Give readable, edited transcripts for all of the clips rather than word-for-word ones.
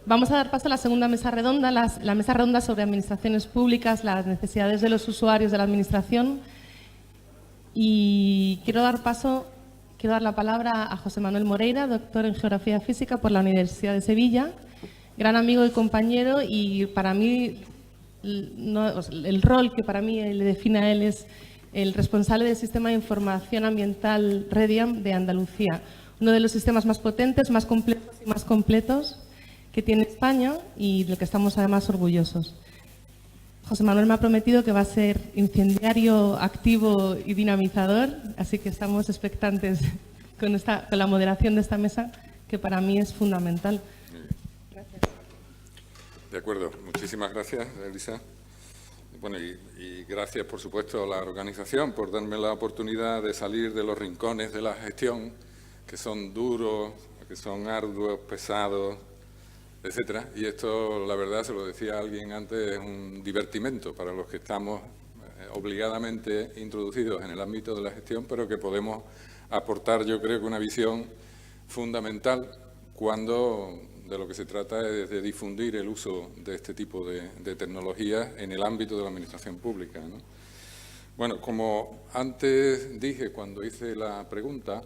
Vamos a dar paso a la segunda mesa redonda, la mesa redonda sobre administraciones públicas, las necesidades de los usuarios de la administración. Y quiero dar la palabra a José Manuel Moreira, doctor en Geografía Física por la Universidad de Sevilla, gran amigo y compañero, y para mí, el rol que para mí le define a él es el responsable del Sistema de Información Ambiental REDIAM de Andalucía, uno de los sistemas más potentes, más complejos y más completos que tiene España y del que estamos además orgullosos. José Manuel me ha prometido que va a ser incendiario, activo y dinamizador, así que estamos expectantes con la moderación de esta mesa, que para mí es fundamental. Gracias. De acuerdo, muchísimas gracias, Elisa. Bueno, y gracias, por supuesto, a la organización por darme la oportunidad de salir de los rincones de la gestión, que son duros, que son arduos, pesados, etcétera. Y esto, la verdad, se lo decía alguien antes, es un divertimento para los que estamos obligadamente introducidos en el ámbito de la gestión, pero que podemos aportar, yo creo, que una visión fundamental cuando de lo que se trata es de difundir el uso de este tipo de tecnologías en el ámbito de la administración pública, ¿no? Bueno, como antes dije cuando hice la pregunta,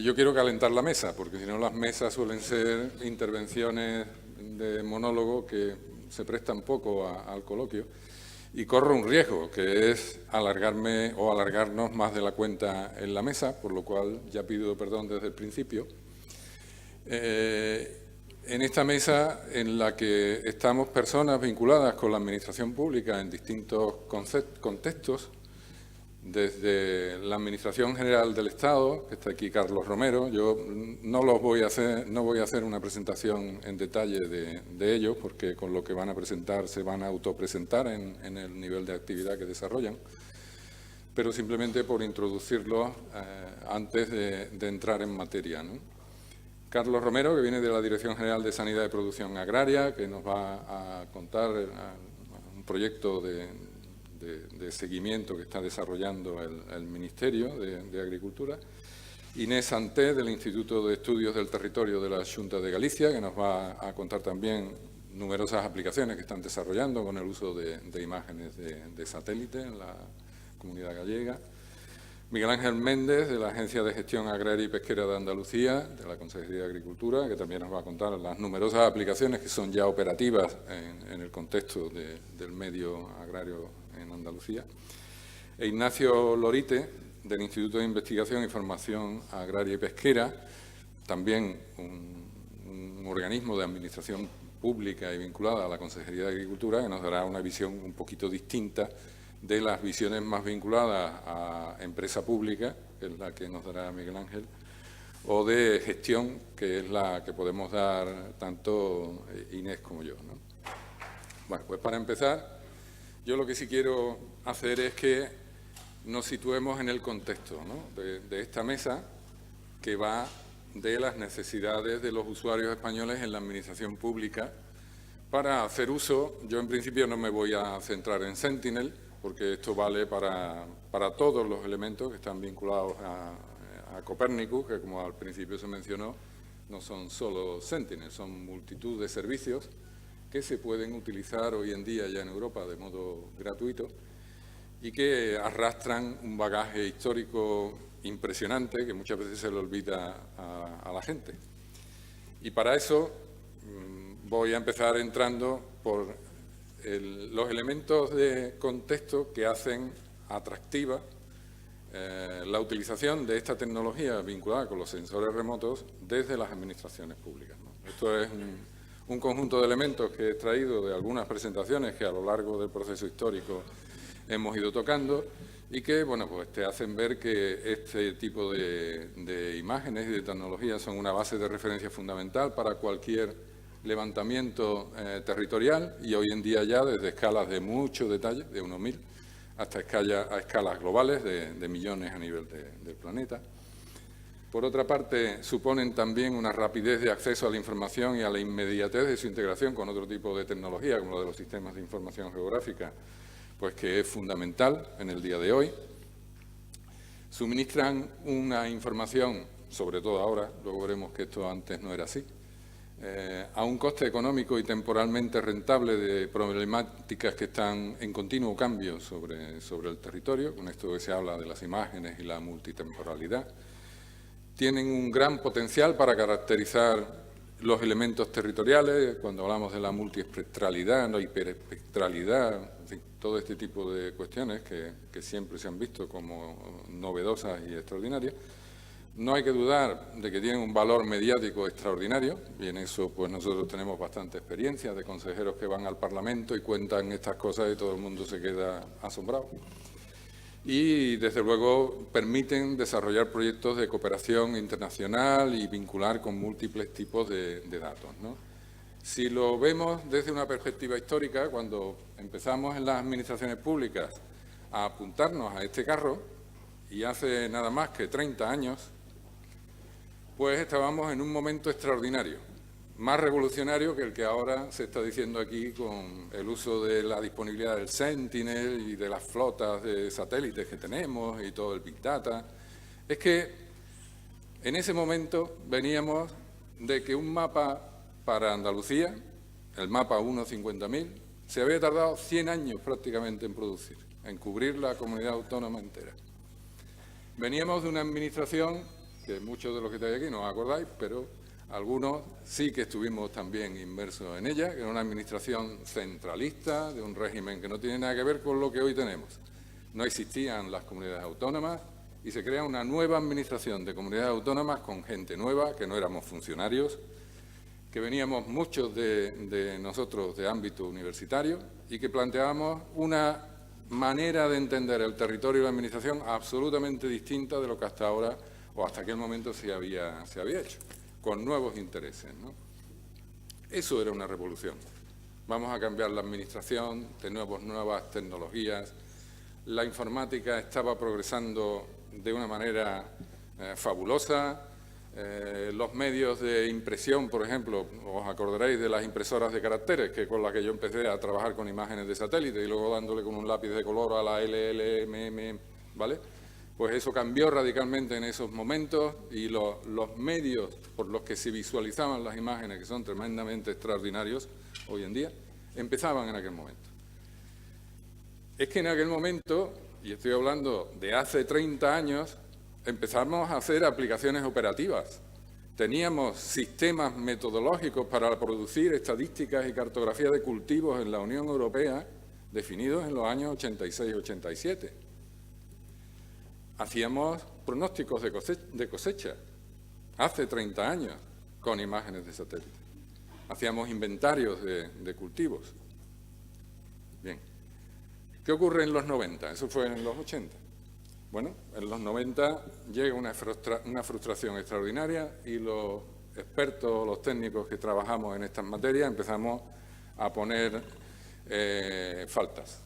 yo quiero calentar la mesa, porque si no las mesas suelen ser intervenciones de monólogo que se prestan poco al coloquio, y corro un riesgo, que es alargarme o alargarnos más de la cuenta en la mesa, por lo cual ya pido perdón desde el principio. En esta mesa en la que estamos personas vinculadas con la administración pública en distintos contextos, desde la Administración General del Estado, que está aquí Carlos Romero. Yo no voy a hacer una presentación en detalle de ellos, porque con lo que van a presentar se van a autopresentar en el nivel de actividad que desarrollan, pero simplemente por introducirlos antes de entrar en materia, ¿no? Carlos Romero, que viene de la Dirección General de Sanidad y Producción Agraria, que nos va a contar un proyecto de seguimiento que está desarrollando el Ministerio de Agricultura. Inés Santé, del Instituto de Estudios del Territorio de la Xunta de Galicia, que nos va a contar también numerosas aplicaciones que están desarrollando con el uso de imágenes de satélite en la Comunidad Gallega. Miguel Ángel Méndez, de la Agencia de Gestión Agraria y Pesquera de Andalucía, de la Consejería de Agricultura, que también nos va a contar las numerosas aplicaciones que son ya operativas en el contexto del medio agrario en Andalucía. E Ignacio Lorite, del Instituto de Investigación y Formación Agraria y Pesquera, también un organismo de administración pública y vinculada a la Consejería de Agricultura, que nos dará una visión un poquito distinta de las visiones más vinculadas a empresa pública, que es la que nos dará Miguel Ángel, o de gestión, que es la que podemos dar tanto Inés como yo, ¿no? Bueno, pues para empezar, yo lo que sí quiero hacer es que nos situemos en el contexto, ¿no?, de esta mesa, que va de las necesidades de los usuarios españoles en la administración pública para hacer uso. Yo en principio no me voy a centrar en Sentinel, porque esto vale para todos los elementos que están vinculados a Copernicus, que como al principio se mencionó, no son solo Sentinel, son multitud de servicios que se pueden utilizar hoy en día ya en Europa de modo gratuito y que arrastran un bagaje histórico impresionante que muchas veces se le olvida a la gente. Y para eso voy a empezar entrando por los elementos de contexto que hacen atractiva la utilización de esta tecnología vinculada con los sensores remotos desde las administraciones públicas, ¿no? Esto es un conjunto de elementos que he extraído de algunas presentaciones que a lo largo del proceso histórico hemos ido tocando y que, bueno, pues te hacen ver que este tipo de imágenes y de tecnologías son una base de referencia fundamental para cualquier levantamiento territorial, y hoy en día ya desde escalas de mucho detalle, de unos 1000, hasta escalas globales de millones a nivel del planeta. Por otra parte, suponen también una rapidez de acceso a la información y a la inmediatez de su integración con otro tipo de tecnología, como la de los sistemas de información geográfica, pues que es fundamental en el día de hoy. Suministran una información, sobre todo ahora, luego veremos que esto antes no era así, a un coste económico y temporalmente rentable de problemáticas que están en continuo cambio sobre el territorio, con esto que se habla de las imágenes y la multitemporalidad. Tienen un gran potencial para caracterizar los elementos territoriales, cuando hablamos de la multiespectralidad, la hiperespectralidad, en fin, todo este tipo de cuestiones que siempre se han visto como novedosas y extraordinarias. No hay que dudar de que tienen un valor mediático extraordinario, y en eso pues nosotros tenemos bastante experiencia de consejeros que van al Parlamento y cuentan estas cosas y todo el mundo se queda asombrado. Y, desde luego, permiten desarrollar proyectos de cooperación internacional y vincular con múltiples tipos de datos, ¿no? Si lo vemos desde una perspectiva histórica, cuando empezamos en las administraciones públicas a apuntarnos a este carro, y hace nada más que 30 años, pues estábamos en un momento extraordinario, más revolucionario que el que ahora se está diciendo aquí con el uso de la disponibilidad del Sentinel y de las flotas de satélites que tenemos y todo el Big Data. Es que en ese momento veníamos de que un mapa para Andalucía, el mapa 1.50.000, se había tardado 100 años prácticamente en producir, en cubrir la comunidad autónoma entera. Veníamos de una administración que muchos de los que estáis aquí no os acordáis, pero algunos sí que estuvimos también inmersos en ella, que era una administración centralista, de un régimen que no tiene nada que ver con lo que hoy tenemos. No existían las comunidades autónomas y se crea una nueva administración de comunidades autónomas con gente nueva, que no éramos funcionarios, que veníamos muchos de nosotros de ámbito universitario y que planteábamos una manera de entender el territorio y la administración absolutamente distinta de lo que hasta ahora o hasta aquel momento se había hecho, con nuevos intereses, ¿no? Eso era una revolución. Vamos a cambiar la administración, tenemos nuevas tecnologías, la informática estaba progresando de una manera fabulosa, los medios de impresión, por ejemplo, os acordaréis de las impresoras de caracteres, que con las que yo empecé a trabajar con imágenes de satélite y luego dándole con un lápiz de color a la LLMM, ¿vale? Pues eso cambió radicalmente en esos momentos y los medios por los que se visualizaban las imágenes, que son tremendamente extraordinarios hoy en día, empezaban en aquel momento. Es que en aquel momento, y estoy hablando de hace 30 años, empezamos a hacer aplicaciones operativas. Teníamos sistemas metodológicos para producir estadísticas y cartografía de cultivos en la Unión Europea definidos en los años 86-87. Hacíamos pronósticos de cosecha hace 30 años con imágenes de satélite. Hacíamos inventarios de cultivos. Bien. ¿Qué ocurre en los 90? Eso fue en los 80. Bueno, en los 90 llega una frustración extraordinaria y los expertos, los técnicos que trabajamos en estas materias empezamos a poner faltas.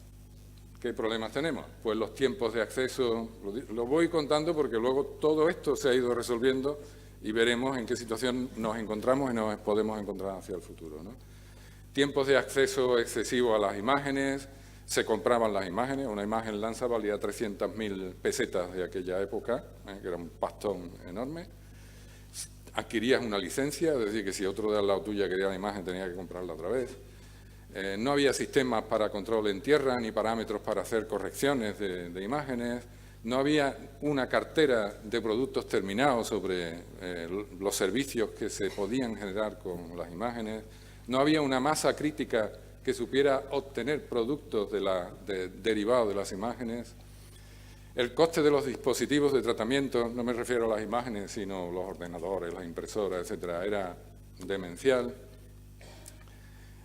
¿Qué problemas tenemos? Pues los tiempos de acceso, lo voy contando porque luego todo esto se ha ido resolviendo y veremos en qué situación nos encontramos y nos podemos encontrar hacia el futuro, ¿no? Tiempos de acceso excesivo a las imágenes, se compraban las imágenes, una imagen Landsat valía 300.000 pesetas de aquella época, que era un pastón enorme. Adquirías una licencia, es decir, que si otro de al lado tuya quería la imagen tenía que comprarla otra vez. No había sistemas para control en tierra ni parámetros para hacer correcciones de imágenes. No había una cartera de productos terminados sobre los servicios que se podían generar con las imágenes. No había una masa crítica que supiera obtener productos derivados de las imágenes. El coste de los dispositivos de tratamiento, no me refiero a las imágenes, sino los ordenadores, las impresoras, etcétera, era demencial.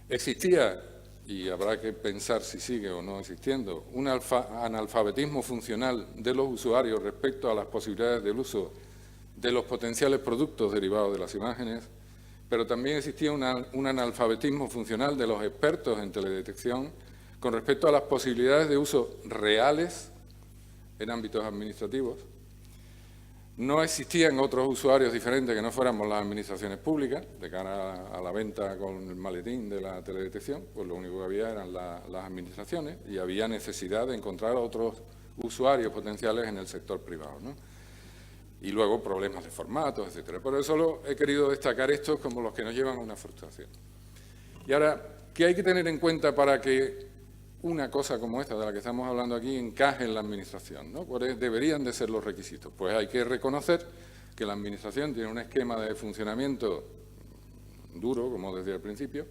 Existía, y habrá que pensar si sigue o no existiendo, un analfabetismo funcional de los usuarios respecto a las posibilidades del uso de los potenciales productos derivados de las imágenes, pero también existía un analfabetismo funcional de los expertos en teledetección con respecto a las posibilidades de uso reales en ámbitos administrativos. No existían otros usuarios diferentes que no fuéramos las administraciones públicas, de cara a la venta con el maletín de la teledetección, pues lo único que había eran las administraciones y había necesidad de encontrar otros usuarios potenciales en el sector privado, ¿no? Y luego problemas de formatos, etcétera. Por eso solo he querido destacar estos como los que nos llevan a una frustración. Y ahora, ¿qué hay que tener en cuenta para que una cosa como esta de la que estamos hablando aquí encaje en la Administración, ¿no? ¿Cuáles deberían de ser los requisitos? Pues hay que reconocer que la Administración tiene un esquema de funcionamiento duro, como decía al principio,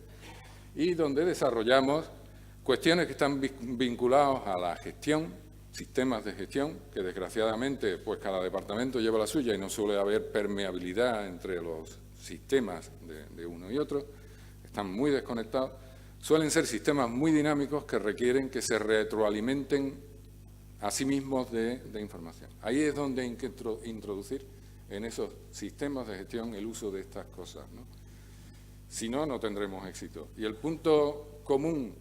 y donde desarrollamos cuestiones que están vinculadas a la gestión, sistemas de gestión, que desgraciadamente pues cada departamento lleva la suya y no suele haber permeabilidad entre los sistemas de uno y otro, están muy desconectados, suelen ser sistemas muy dinámicos que requieren que se retroalimenten a sí mismos de información. Ahí es donde hay que introducir en esos sistemas de gestión el uso de estas cosas, ¿no? Si no, no tendremos éxito. Y el punto común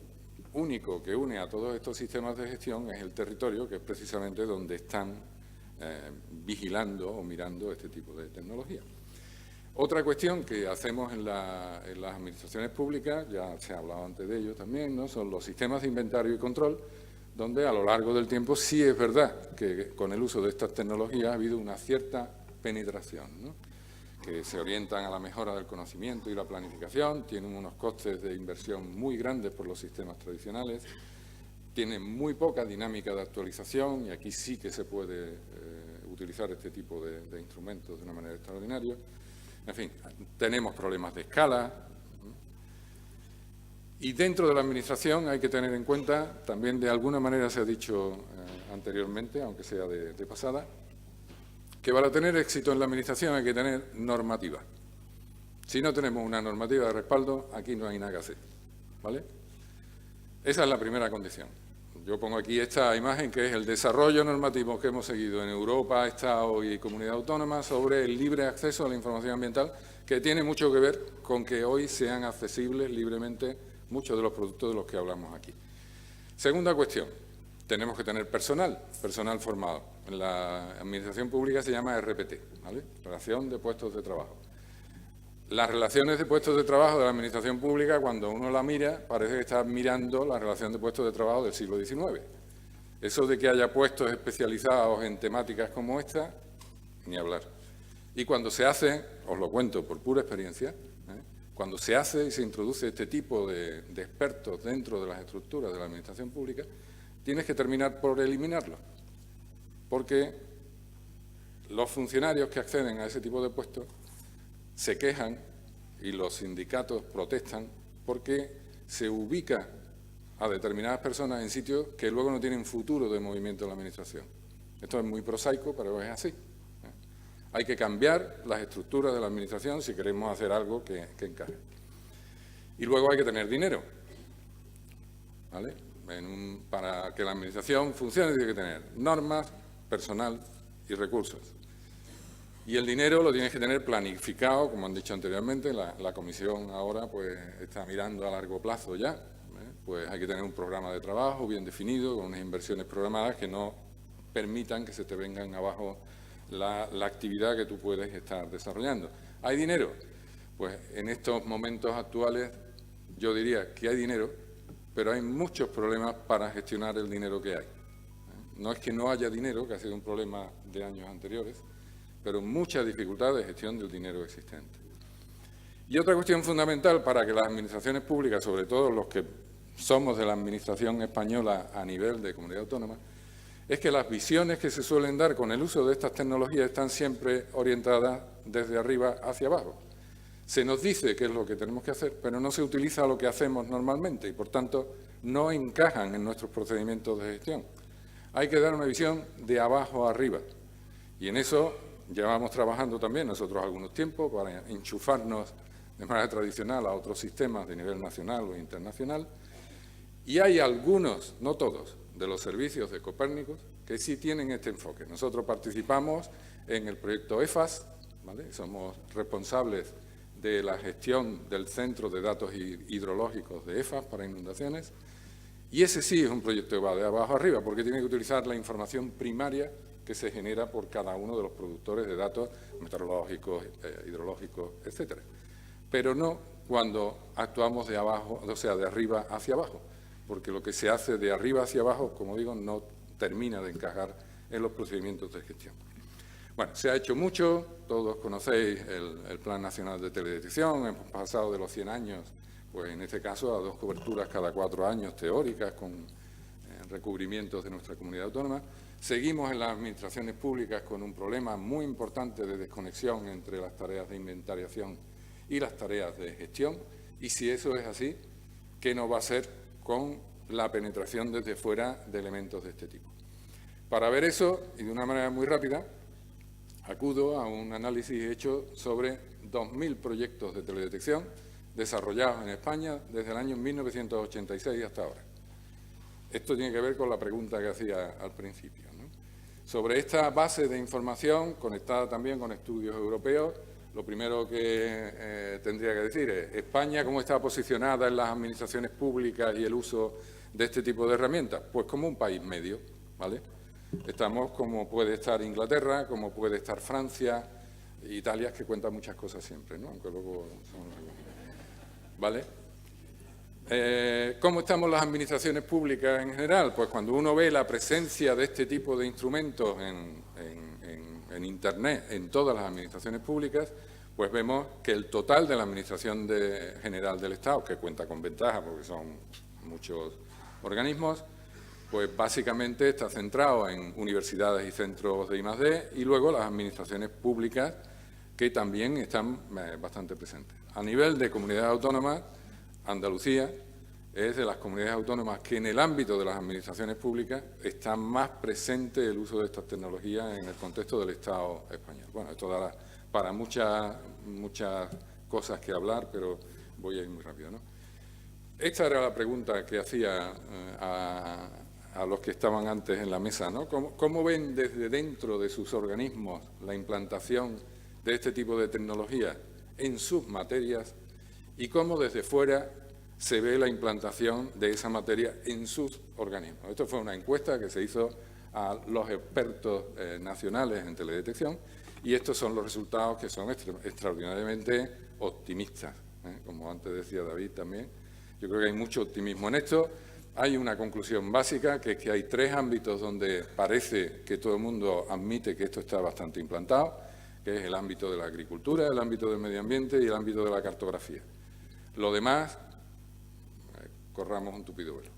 único que une a todos estos sistemas de gestión es el territorio, que es precisamente donde están vigilando o mirando este tipo de tecnología. Otra cuestión que hacemos en las administraciones públicas, ya se ha hablado antes de ello también, ¿no? Son los sistemas de inventario y control, donde a lo largo del tiempo sí es verdad que con el uso de estas tecnologías ha habido una cierta penetración, ¿no? Que se orientan a la mejora del conocimiento y la planificación, tienen unos costes de inversión muy grandes por los sistemas tradicionales, tienen muy poca dinámica de actualización y aquí sí que se puede utilizar este tipo de instrumentos de una manera extraordinaria. En fin, tenemos problemas de escala. Y dentro de la Administración hay que tener en cuenta, también de alguna manera se ha dicho anteriormente, aunque sea de pasada, que para tener éxito en la Administración hay que tener normativa. Si no tenemos una normativa de respaldo, aquí no hay nada que hacer, ¿vale? Esa es la primera condición. Yo pongo aquí esta imagen que es el desarrollo normativo que hemos seguido en Europa, Estado y Comunidad Autónoma sobre el libre acceso a la información ambiental, que tiene mucho que ver con que hoy sean accesibles libremente muchos de los productos de los que hablamos aquí. Segunda cuestión. Tenemos que tener personal formado. En la Administración Pública se llama RPT, ¿vale? Relación de puestos de trabajo. Las relaciones de puestos de trabajo de la Administración Pública, cuando uno la mira, parece que está mirando la relación de puestos de trabajo del siglo XIX. Eso de que haya puestos especializados en temáticas como esta, ni hablar. Y cuando se hace, os lo cuento por pura experiencia, cuando se hace y se introduce este tipo de expertos dentro de las estructuras de la Administración Pública, tienes que terminar por eliminarlo, porque los funcionarios que acceden a ese tipo de puestos se quejan y los sindicatos protestan porque se ubica a determinadas personas en sitios que luego no tienen futuro de movimiento en la Administración. Esto es muy prosaico, pero es así. Hay que cambiar las estructuras de la Administración si queremos hacer algo que encaje. Y luego hay que tener dinero, ¿vale? Para que la Administración funcione tiene que tener normas, personal y recursos. Y el dinero lo tienes que tener planificado, como han dicho anteriormente, la Comisión ahora pues está mirando a largo plazo ya. Pues hay que tener un programa de trabajo bien definido, con unas inversiones programadas que no permitan que se te vengan abajo la actividad que tú puedes estar desarrollando. ¿Hay dinero? Pues en estos momentos actuales yo diría que hay dinero, pero hay muchos problemas para gestionar el dinero que hay. No es que no haya dinero, que ha sido un problema de años anteriores, pero muchas dificultades de gestión del dinero existente. Y otra cuestión fundamental para que las administraciones públicas, sobre todo los que somos de la Administración española a nivel de comunidad autónoma, es que las visiones que se suelen dar con el uso de estas tecnologías están siempre orientadas desde arriba hacia abajo. Se nos dice qué es lo que tenemos que hacer, pero no se utiliza lo que hacemos normalmente y, por tanto, no encajan en nuestros procedimientos de gestión. Hay que dar una visión de abajo a arriba. Y en eso llevamos trabajando también nosotros algunos tiempos para enchufarnos de manera tradicional a otros sistemas de nivel nacional o internacional. Y hay algunos, no todos, de los servicios de Copérnicus que sí tienen este enfoque. Nosotros participamos en el proyecto EFAS, ¿vale? Somos responsables de la gestión del Centro de Datos Hidrológicos de EFAS para inundaciones, y ese sí es un proyecto que va de abajo arriba, porque tiene que utilizar la información primaria que se genera por cada uno de los productores de datos meteorológicos, hidrológicos, etcétera. Pero no cuando actuamos de abajo, o sea, de arriba hacia abajo, porque lo que se hace de arriba hacia abajo, como digo, no termina de encajar en los procedimientos de gestión. Bueno, se ha hecho mucho, todos conocéis el Plan Nacional de Teledetección, hemos pasado de los 100 años, pues en este caso a 2 coberturas cada 4 años teóricas con recubrimientos de nuestra comunidad autónoma. Seguimos en las administraciones públicas con un problema muy importante de desconexión entre las tareas de inventariación y las tareas de gestión, y si eso es así, ¿qué nos va a hacer con la penetración desde fuera de elementos de este tipo? Para ver eso, y de una manera muy rápida, acudo a un análisis hecho sobre 2.000 proyectos de teledetección desarrollados en España desde el año 1986 hasta ahora. Esto tiene que ver con la pregunta que hacía al principio, ¿no? Sobre esta base de información, conectada también con estudios europeos, lo primero que tendría que decir es España, ¿cómo está posicionada en las administraciones públicas y el uso de este tipo de herramientas? Pues como un país medio, ¿vale? Estamos como puede estar Inglaterra, como puede estar Francia, Italia, que cuenta muchas cosas siempre, ¿no? Aunque luego son... ¿Vale? ¿Cómo estamos las administraciones públicas en general? Pues cuando uno ve la presencia de este tipo de instrumentos en Internet en todas las administraciones públicas, pues vemos que el total de la Administración General del Estado, que cuenta con ventaja porque son muchos organismos, pues básicamente está centrado en universidades y centros de I+D y luego las administraciones públicas que también están bastante presentes. A nivel de comunidades autónomas, Andalucía es de las comunidades autónomas que en el ámbito de las administraciones públicas está más presente el uso de estas tecnologías en el contexto del Estado español. Bueno, esto dará para muchas cosas que hablar, pero voy a ir muy rápido, ¿no? Esta era la pregunta que hacía a los que estaban antes en la mesa, ¿no? ¿Cómo ven desde dentro de sus organismos la implantación de este tipo de tecnología en sus materias y cómo desde fuera se ve la implantación de esa materia en sus organismos? Esto fue una encuesta que se hizo a los expertos nacionales en teledetección y estos son los resultados que son extraordinariamente optimistas, ¿eh? Como antes decía David también. Yo creo que hay mucho optimismo en esto. Hay una conclusión básica, que es que hay 3 ámbitos donde parece que todo el mundo admite que esto está bastante implantado, que es el ámbito de la agricultura, el ámbito del medio ambiente y el ámbito de la cartografía. Lo demás, corramos un tupido velo.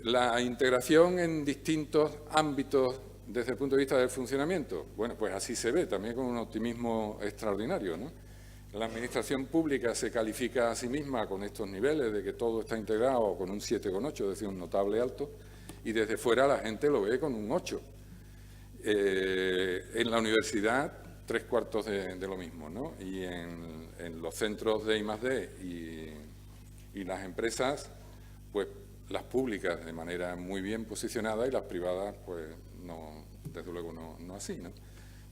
La integración en distintos ámbitos desde el punto de vista del funcionamiento, bueno, pues así se ve, también con un optimismo extraordinario, ¿no? La administración pública se califica a sí misma con estos niveles de que todo está integrado con un 7,8, es decir, un notable alto, y desde fuera la gente lo ve con un 8. En la universidad, 3/4 de lo mismo, ¿no? Y en los centros de I+D y las empresas, pues las públicas de manera muy bien posicionada y las privadas, pues no, desde luego no así, ¿no?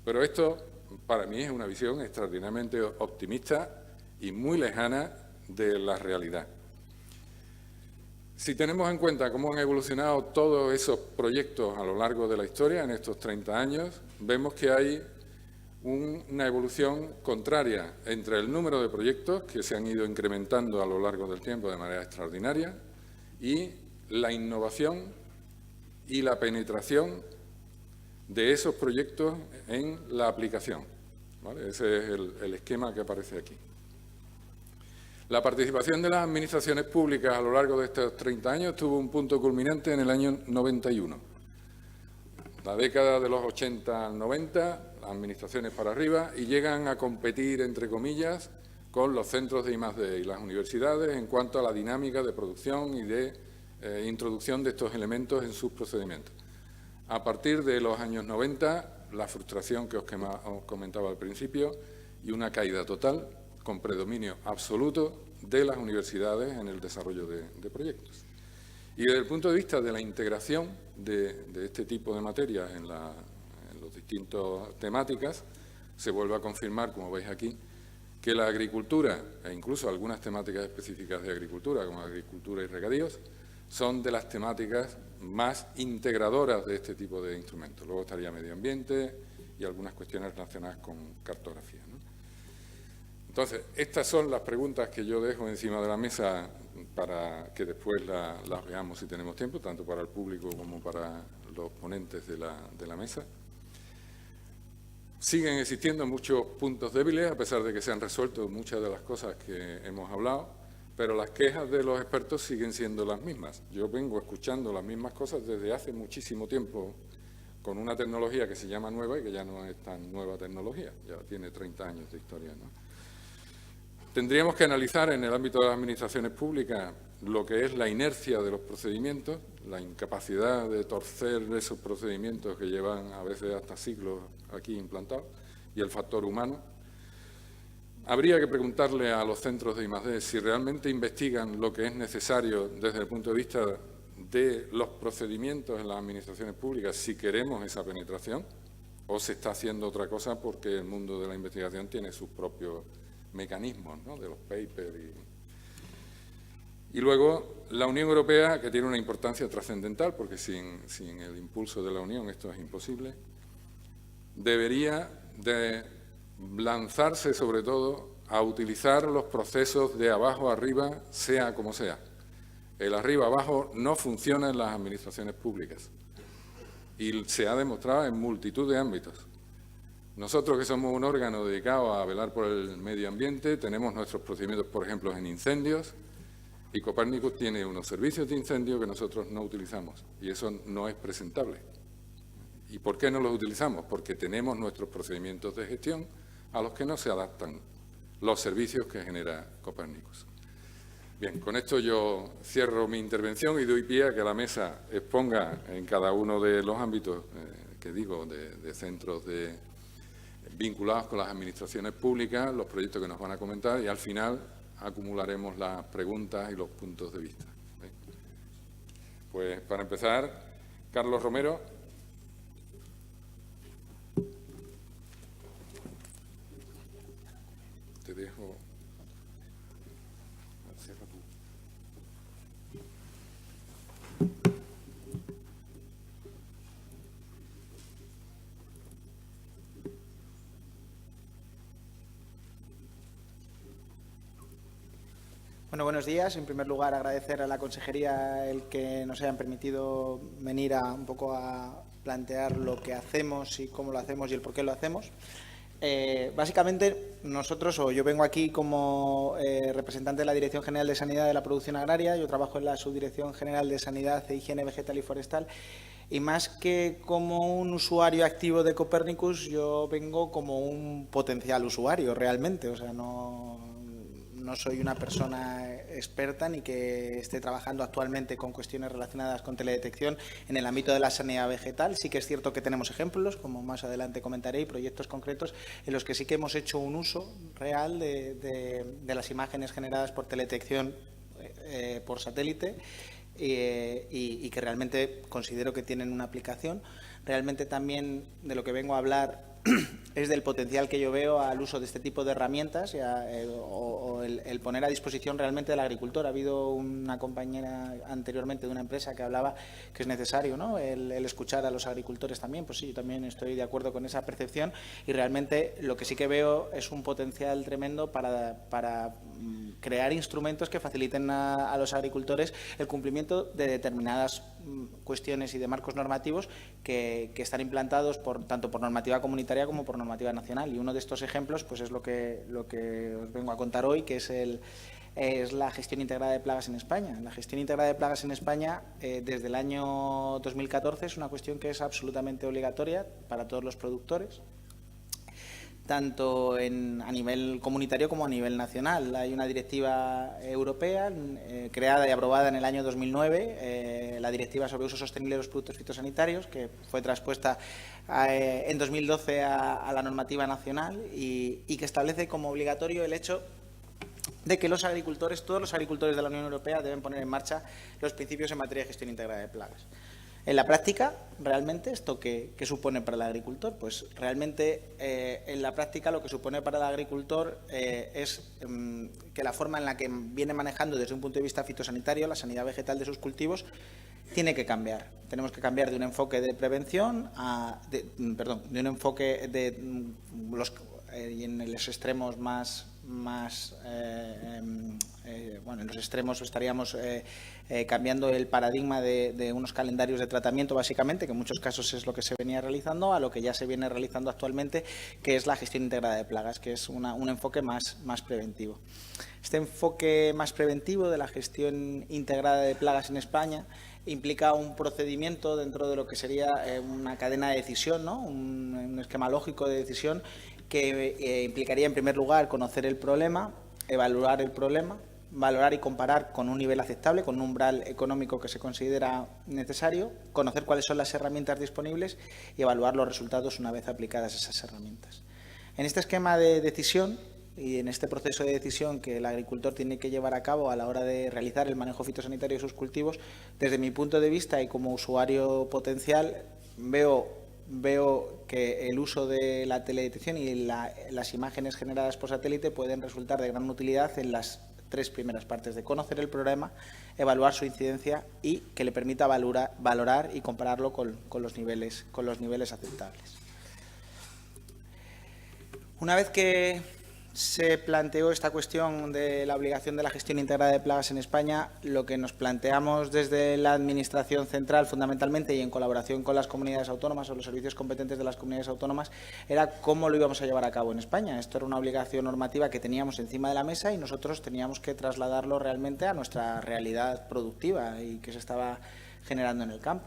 Pero esto, para mí, es una visión extraordinariamente optimista y muy lejana de la realidad. Si tenemos en cuenta cómo han evolucionado todos esos proyectos a lo largo de la historia, en estos 30 años, vemos que hay una evolución contraria entre el número de proyectos que se han ido incrementando a lo largo del tiempo de manera extraordinaria y la innovación y la penetración de esos proyectos en la aplicación, ¿vale? Ese es el esquema que aparece aquí. La participación de las administraciones públicas a lo largo de estos 30 años tuvo un punto culminante en el año 91. La década de los 80 al 90, las administraciones para arriba, y llegan a competir, entre comillas, con los centros de I+D y las universidades en cuanto a la dinámica de producción y de introducción de estos elementos en sus procedimientos. A partir de los años 90, la frustración que os comentaba al principio y una caída total con predominio absoluto de las universidades en el desarrollo de proyectos. Y desde el punto de vista de la integración de este tipo de materias en las distintas temáticas, se vuelve a confirmar, como veis aquí, que la agricultura, e incluso algunas temáticas específicas de agricultura, como agricultura y regadíos, son de las temáticas más integradoras de este tipo de instrumentos. Luego estaría medio ambiente y algunas cuestiones relacionadas con cartografía, ¿no? Entonces, estas son las preguntas que yo dejo encima de la mesa para que después las veamos si tenemos tiempo, tanto para el público como para los ponentes de la mesa. Siguen existiendo muchos puntos débiles, a pesar de que se han resuelto muchas de las cosas que hemos hablado, pero las quejas de los expertos siguen siendo las mismas. Yo vengo escuchando las mismas cosas desde hace muchísimo tiempo, con una tecnología que se llama nueva y que ya no es tan nueva tecnología, ya tiene 30 años de historia, ¿no? Tendríamos que analizar en el ámbito de las administraciones públicas lo que es la inercia de los procedimientos, la incapacidad de torcer esos procedimientos que llevan a veces hasta siglos aquí implantados, y el factor humano. Habría que preguntarle a los centros de I+D si realmente investigan lo que es necesario desde el punto de vista de los procedimientos en las administraciones públicas, si queremos esa penetración, o se está haciendo otra cosa porque el mundo de la investigación tiene sus propios mecanismos, ¿no?, de los papers. Y luego la Unión Europea, que tiene una importancia trascendental, porque sin el impulso de la Unión esto es imposible, debería de lanzarse sobre todo a utilizar los procesos de abajo arriba, sea como sea. El arriba abajo no funciona en las administraciones públicas y se ha demostrado en multitud de ámbitos. Nosotros, que somos un órgano dedicado a velar por el medio ambiente, tenemos nuestros procedimientos, por ejemplo, en incendios, y Copernicus tiene unos servicios de incendio que nosotros no utilizamos, y eso no es presentable. ¿Y por qué no los utilizamos? Porque tenemos nuestros procedimientos de gestión a los que no se adaptan los servicios que genera Copernicus. Bien, con esto yo cierro mi intervención y doy pie a que la mesa exponga en cada uno de los ámbitos que digo, de centros vinculados con las administraciones públicas, los proyectos que nos van a comentar, y al final acumularemos las preguntas y los puntos de vista. Pues para empezar, Carlos Romero. Te dejo. Cierra tú. Bueno, buenos días. En primer lugar, agradecer a la Consejería el que nos hayan permitido venir un poco a plantear lo que hacemos y cómo lo hacemos y el por qué lo hacemos. Básicamente, nosotros, o yo vengo aquí como representante de la Dirección General de Sanidad de la Producción Agraria, yo trabajo en la Subdirección General de Sanidad e Higiene Vegetal y Forestal, y más que como un usuario activo de Copernicus, yo vengo como un potencial usuario realmente, o sea, no soy una persona experta ni que esté trabajando actualmente con cuestiones relacionadas con teledetección en el ámbito de la sanidad vegetal. Sí que es cierto que tenemos ejemplos, como más adelante comentaré, y proyectos concretos en los que sí que hemos hecho un uso real de las imágenes generadas por teledetección por satélite y que realmente considero que tienen una aplicación. Realmente también de lo que vengo a hablar es del potencial que yo veo al uso de este tipo de herramientas o el poner a disposición realmente del agricultor. Ha habido una compañera anteriormente de una empresa que hablaba que es necesario, ¿no?, el escuchar a los agricultores también. Pues sí, yo también estoy de acuerdo con esa percepción y realmente lo que sí que veo es un potencial tremendo para crear instrumentos que faciliten a los agricultores el cumplimiento de determinadas cuestiones y de marcos normativos que están implantados tanto por normativa comunitaria como por normativa nacional. Y uno de estos ejemplos pues es lo que os vengo a contar hoy, que es la gestión integrada de plagas en España. La gestión integrada de plagas en España, desde el año 2014, es una cuestión que es absolutamente obligatoria para todos los productores, tanto a nivel comunitario como a nivel nacional. Hay una directiva europea creada y aprobada en el año 2009, la Directiva sobre Uso Sostenible de los Productos Fitosanitarios, que fue traspuesta en 2012 a la normativa nacional y que establece como obligatorio el hecho de que los agricultores, todos los agricultores de la Unión Europea, deben poner en marcha los principios en materia de gestión integrada de plagas. En la práctica, realmente, ¿esto qué supone para el agricultor? Pues realmente, en la práctica, lo que supone para el agricultor es que la forma en la que viene manejando desde un punto de vista fitosanitario la sanidad vegetal de sus cultivos tiene que cambiar. Tenemos que cambiar de un enfoque de prevención de un enfoque y en los extremos más bueno, en los extremos estaríamos cambiando el paradigma de unos calendarios de tratamiento, básicamente, que en muchos casos es lo que se venía realizando, a lo que ya se viene realizando actualmente, que es la gestión integrada de plagas, que es un enfoque más preventivo. Este enfoque más preventivo de la gestión integrada de plagas en España implica un procedimiento dentro de lo que sería una cadena de decisión, ¿no? Un esquema lógico de decisión que implicaría, en primer lugar, conocer el problema, evaluar el problema, valorar y comparar con un nivel aceptable, con un umbral económico que se considera necesario, conocer cuáles son las herramientas disponibles y evaluar los resultados una vez aplicadas esas herramientas. En este esquema de decisión y en este proceso de decisión que el agricultor tiene que llevar a cabo a la hora de realizar el manejo fitosanitario de sus cultivos, desde mi punto de vista y como usuario potencial, veo que el uso de la teledetección y las imágenes generadas por satélite pueden resultar de gran utilidad en las tres primeras partes: de conocer el problema, evaluar su incidencia y que le permita valorar y compararlo con los niveles aceptables. Una vez que se planteó esta cuestión de la obligación de la gestión integrada de plagas en España, lo que nos planteamos desde la Administración central, fundamentalmente, y en colaboración con las comunidades autónomas o los servicios competentes de las comunidades autónomas, era cómo lo íbamos a llevar a cabo en España. Esto era una obligación normativa que teníamos encima de la mesa y nosotros teníamos que trasladarlo realmente a nuestra realidad productiva y que se estaba generando en el campo.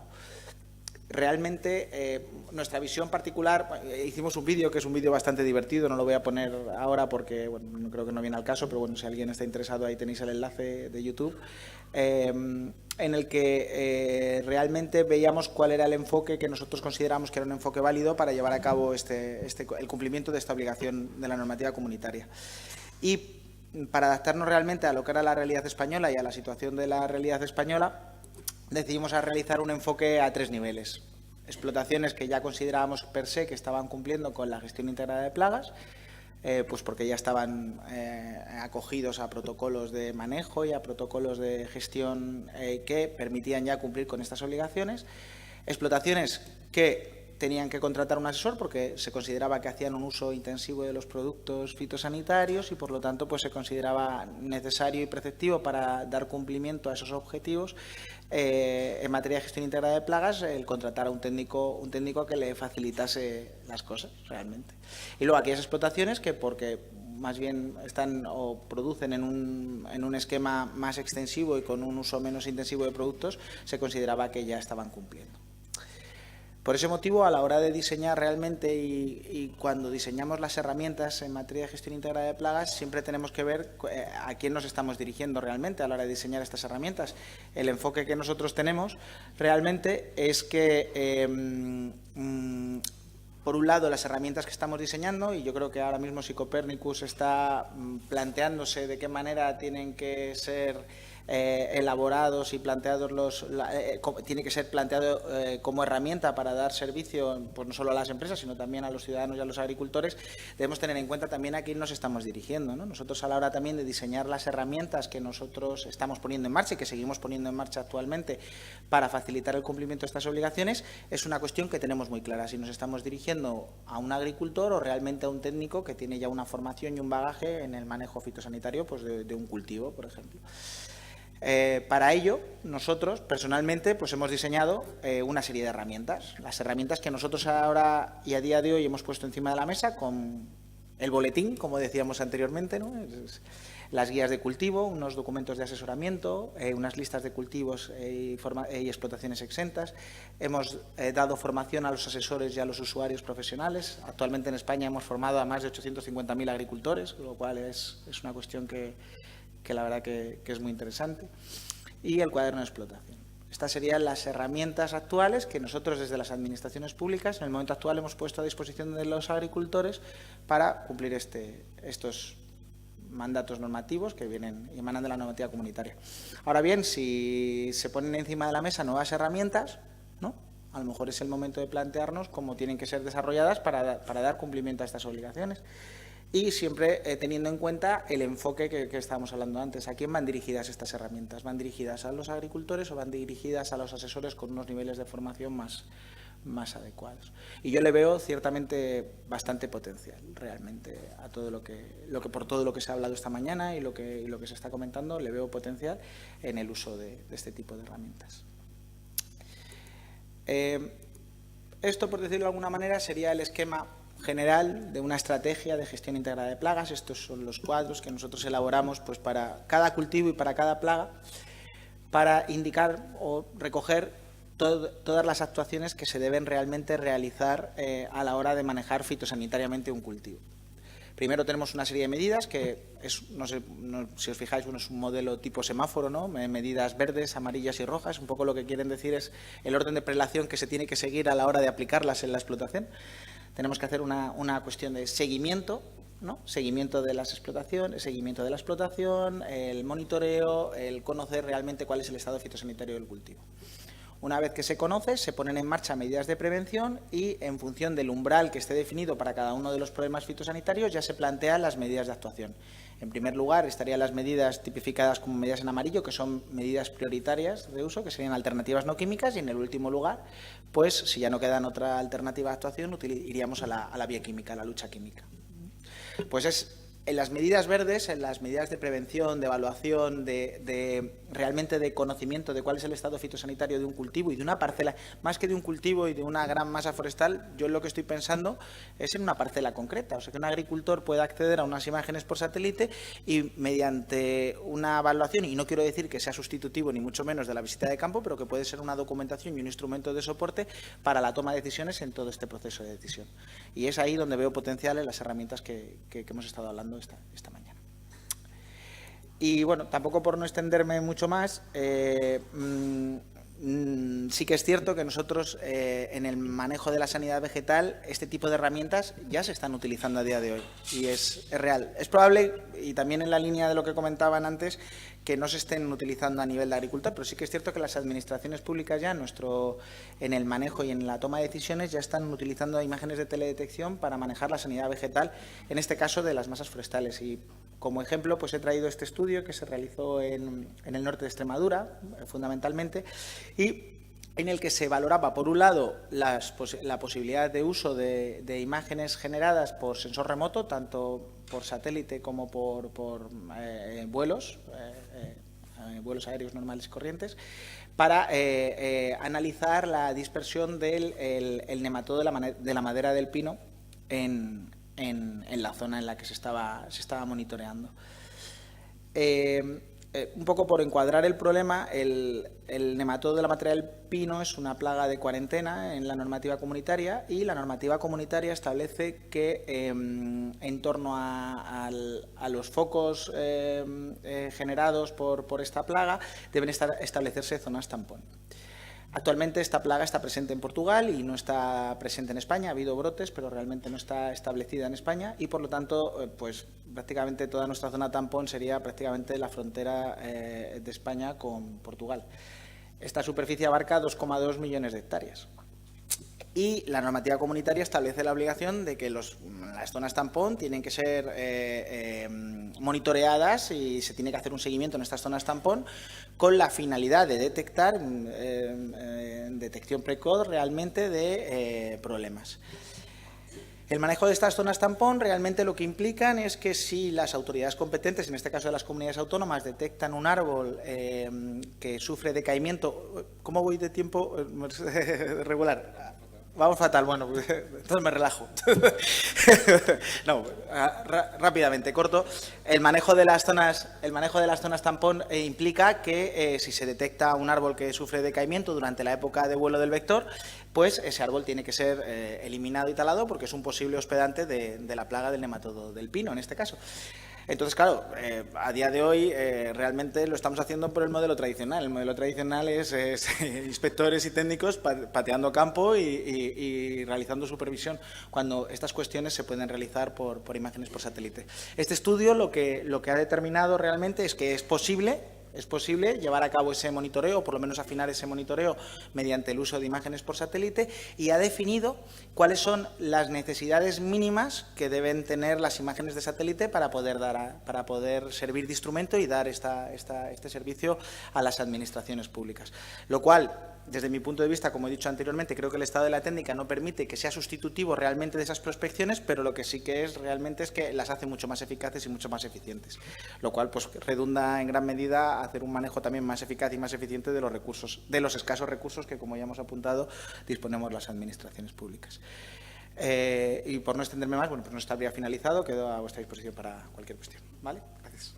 Realmente, nuestra visión particular, hicimos un vídeo que es un vídeo bastante divertido, no lo voy a poner ahora porque bueno, creo que no viene al caso, pero bueno, si alguien está interesado, ahí tenéis el enlace de YouTube, en el que realmente veíamos cuál era el enfoque que nosotros consideramos que era un enfoque válido para llevar a cabo el cumplimiento de esta obligación de la normativa comunitaria. Y para adaptarnos realmente a lo que era la realidad española y a la situación de la realidad española, decidimos realizar un enfoque a tres niveles. Explotaciones que ya considerábamos per se que estaban cumpliendo con la gestión integrada de plagas, pues porque ya estaban acogidos a protocolos de manejo y a protocolos de gestión que permitían ya cumplir con estas obligaciones. Explotaciones que tenían que contratar un asesor porque se consideraba que hacían un uso intensivo de los productos fitosanitarios y, por lo tanto, pues se consideraba necesario y preceptivo para dar cumplimiento a esos objetivos en materia de gestión integrada de plagas el contratar a un técnico que le facilitase las cosas realmente. Y luego aquellas explotaciones que, porque más bien están o producen en un esquema más extensivo y con un uso menos intensivo de productos, se consideraba que ya estaban cumpliendo. Por ese motivo, a la hora de diseñar realmente y cuando diseñamos las herramientas en materia de gestión integrada de plagas, siempre tenemos que ver a quién nos estamos dirigiendo realmente a la hora de diseñar estas herramientas. El enfoque que nosotros tenemos realmente es que, por un lado, las herramientas que estamos diseñando, y yo creo que ahora mismo Copernicus está planteándose de qué manera tienen que ser elaborados y planteados tiene que ser planteado como herramienta para dar servicio pues no solo a las empresas sino también a los ciudadanos y a los agricultores. Debemos tener en cuenta también a quién nos estamos dirigiendo, ¿no? Nosotros, a la hora también de diseñar las herramientas que nosotros estamos poniendo en marcha y que seguimos poniendo en marcha actualmente para facilitar el cumplimiento de estas obligaciones, es una cuestión que tenemos muy clara: si nos estamos dirigiendo a un agricultor o realmente a un técnico que tiene ya una formación y un bagaje en el manejo fitosanitario pues de un cultivo, por ejemplo. Para ello, nosotros, personalmente, pues hemos diseñado una serie de herramientas. Las herramientas que nosotros ahora y a día de hoy hemos puesto encima de la mesa con el boletín, como decíamos anteriormente, ¿no? Las guías de cultivo, unos documentos de asesoramiento, unas listas de cultivos y explotaciones exentas. Hemos dado formación a los asesores y a los usuarios profesionales. Actualmente en España hemos formado a más de 850.000 agricultores, lo cual es una cuestión que la verdad que es muy interesante, y el cuaderno de explotación. Estas serían las herramientas actuales que nosotros desde las administraciones públicas en el momento actual hemos puesto a disposición de los agricultores para cumplir estos mandatos normativos que emanan de la normativa comunitaria. Ahora bien, si se ponen encima de la mesa nuevas herramientas, ¿no?, a lo mejor es el momento de plantearnos cómo tienen que ser desarrolladas para dar cumplimiento a estas obligaciones. Y siempre teniendo en cuenta el enfoque que estábamos hablando antes. ¿A quién van dirigidas estas herramientas? ¿Van dirigidas a los agricultores o van dirigidas a los asesores con unos niveles de formación más adecuados. Y yo le veo ciertamente bastante potencial, realmente, a todo por todo lo que se ha hablado esta mañana y lo que se está comentando, le veo potencial en el uso de este tipo de herramientas. Esto, por decirlo de alguna manera, sería el esquema general de una estrategia de gestión integrada de plagas. Estos son los cuadros que nosotros elaboramos pues, para cada cultivo y para cada plaga, para indicar o recoger todas las actuaciones que se deben realmente realizar a la hora de manejar fitosanitariamente un cultivo. Primero tenemos una serie de medidas que, no sé si os fijáis, es un modelo tipo semáforo, ¿no? Medidas verdes, amarillas y rojas. Un poco lo que quieren decir es el orden de prelación que se tiene que seguir a la hora de aplicarlas en la explotación. Tenemos que hacer una cuestión de seguimiento, ¿no? Seguimiento de las explotaciones, seguimiento de la explotación, el monitoreo, el conocer realmente cuál es el estado fitosanitario del cultivo. Una vez que se conoce, se ponen en marcha medidas de prevención y, en función del umbral que esté definido para cada uno de los problemas fitosanitarios, ya se plantean las medidas de actuación. En primer lugar, estarían las medidas tipificadas como medidas en amarillo, que son medidas prioritarias de uso, que serían alternativas no químicas, y en el último lugar, pues, si ya no quedan otra alternativa de actuación, iríamos a la vía química, a la lucha química. Pues en las medidas verdes, en las medidas de prevención, de evaluación, realmente de conocimiento de cuál es el estado fitosanitario de un cultivo y de una parcela, más que de un cultivo y de una gran masa forestal, yo lo que estoy pensando es en una parcela concreta. O sea, que un agricultor pueda acceder a unas imágenes por satélite y, mediante una evaluación, y no quiero decir que sea sustitutivo ni mucho menos de la visita de campo, pero que puede ser una documentación y un instrumento de soporte para la toma de decisiones en todo este proceso de decisión. Y es ahí donde veo potencial en las herramientas que hemos estado hablando esta mañana. Y bueno, tampoco por no extenderme mucho más, sí que es cierto que nosotros en el manejo de la sanidad vegetal este tipo de herramientas ya se están utilizando a día de hoy y es real. Es probable, y también en la línea de lo que comentaban antes, que no se estén utilizando a nivel de agricultor, pero sí que es cierto que las administraciones públicas ya en el manejo y en la toma de decisiones ya están utilizando imágenes de teledetección para manejar la sanidad vegetal, en este caso de las masas forestales. Y como ejemplo, pues he traído este estudio que se realizó en el norte de Extremadura, fundamentalmente, y en el que se valoraba, por un lado, la posibilidad de uso de imágenes generadas por sensor remoto, tanto por satélite como por vuelos aéreos normales y corrientes, para analizar la dispersión del nematodo de la madera del pino en la zona en la que se estaba monitoreando. Un poco por encuadrar el problema, el nematodo de la madera del pino es una plaga de cuarentena en la normativa comunitaria, y la normativa comunitaria establece que en torno a los focos generados por esta plaga deben establecerse zonas tampón. Actualmente esta plaga está presente en Portugal y no está presente en España. Ha habido brotes, pero realmente no está establecida en España y, por lo tanto, pues prácticamente toda nuestra zona tampón sería prácticamente la frontera de España con Portugal. Esta superficie abarca 2,2 millones de hectáreas. Y la normativa comunitaria establece la obligación de que las zonas tampón tienen que ser monitoreadas y se tiene que hacer un seguimiento en estas zonas tampón con la finalidad de detectar, detección precoz realmente de problemas. El manejo de estas zonas tampón realmente lo que implican es que si las autoridades competentes, en este caso de las comunidades autónomas, detectan un árbol que sufre decaimiento. ¿Cómo voy de tiempo? Regular. Vamos fatal, bueno, entonces me relajo. No, rápidamente, corto. El manejo de las zonas tampón implica que si se detecta un árbol que sufre decaimiento durante la época de vuelo del vector, pues ese árbol tiene que ser eliminado y talado porque es un posible hospedante de la plaga del nematodo del pino, en este caso. Entonces, claro, a día de hoy realmente lo estamos haciendo por el modelo tradicional. El modelo tradicional es inspectores y técnicos pateando campo y realizando supervisión, cuando estas cuestiones se pueden realizar por imágenes por satélite. Este estudio lo que ha determinado realmente es que es posible llevar a cabo ese monitoreo, o por lo menos afinar ese monitoreo mediante el uso de imágenes por satélite, y ha definido cuáles son las necesidades mínimas que deben tener las imágenes de satélite para poder servir de instrumento y dar este servicio a las administraciones públicas. Lo cual desde mi punto de vista, como he dicho anteriormente, creo que el estado de la técnica no permite que sea sustitutivo realmente de esas prospecciones, pero lo que sí que es realmente es que las hace mucho más eficaces y mucho más eficientes, lo cual pues redunda en gran medida a hacer un manejo también más eficaz y más eficiente de los recursos, de los escasos recursos que, como ya hemos apuntado, disponemos las administraciones públicas. Y por no extenderme más, bueno, pues no estaría finalizado, quedo a vuestra disposición para cualquier cuestión. ¿Vale? Gracias.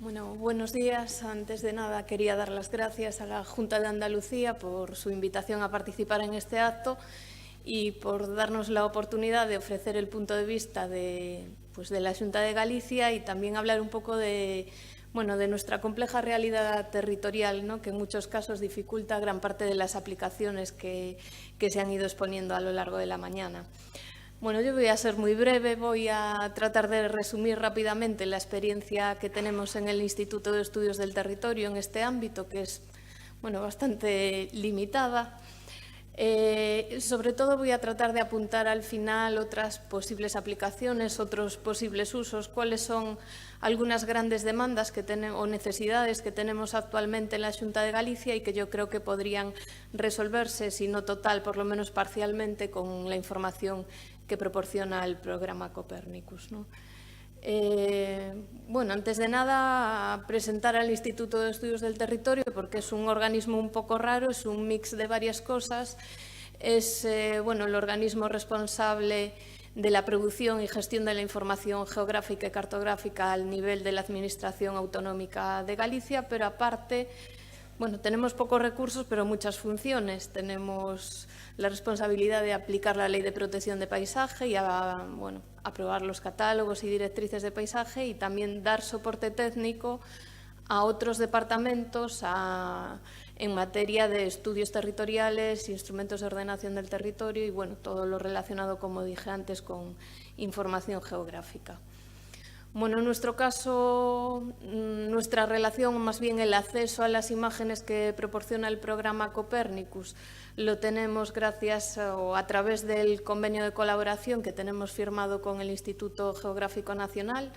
Bueno, buenos días. Antes de nada, quería dar las gracias a la Junta de Andalucía por su invitación a participar en este acto y por darnos la oportunidad de ofrecer el punto de vista de la Xunta de Galicia y también hablar un poco de nuestra compleja realidad territorial, ¿no?, que en muchos casos dificulta gran parte de las aplicaciones que se han ido exponiendo a lo largo de la mañana. Bueno, yo voy a ser muy breve, voy a tratar de resumir rápidamente la experiencia que tenemos en el Instituto de Estudios del Territorio en este ámbito, que es bastante limitada. Sobre todo voy a tratar de apuntar al final otras posibles aplicaciones, otros posibles usos, cuáles son algunas grandes demandas o necesidades que tenemos actualmente en la Xunta de Galicia y que yo creo que podrían resolverse, si no total, por lo menos parcialmente, con la información que proporciona el programa Copernicus, ¿no? Antes de nada, presentar al Instituto de Estudios del Territorio, porque es un organismo un poco raro, es un mix de varias cosas. Es el organismo responsable de la producción y gestión de la información geográfica y cartográfica al nivel de la Administración Autonómica de Galicia, pero aparte, tenemos pocos recursos, pero muchas funciones. Tenemos la responsabilidad de aplicar la Ley de Protección de Paisaje y aprobar los catálogos y directrices de paisaje y también dar soporte técnico a otros departamentos en materia de estudios territoriales, instrumentos de ordenación del territorio y todo lo relacionado, como dije antes, con información geográfica. En nuestro caso, nuestra relación, o más bien el acceso a las imágenes que proporciona el programa Copernicus, lo tenemos gracias o a través del convenio de colaboración que tenemos firmado con el Instituto Geográfico Nacional,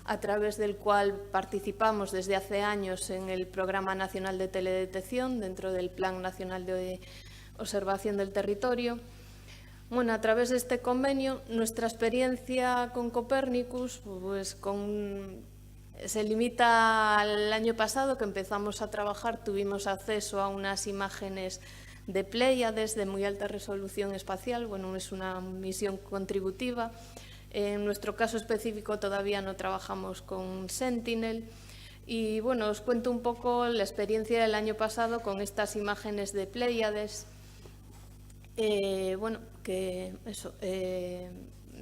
a través del cual participamos desde hace años en el Programa Nacional de Teledetección dentro del Plan Nacional de Observación del Territorio. A través de este convenio, nuestra experiencia con Copernicus se limita al año pasado que empezamos a trabajar, tuvimos acceso a unas imágenes de Pléyades de muy alta resolución espacial, es una misión contributiva. En nuestro caso específico todavía no trabajamos con Sentinel y os cuento un poco la experiencia del año pasado con estas imágenes de Pléyades.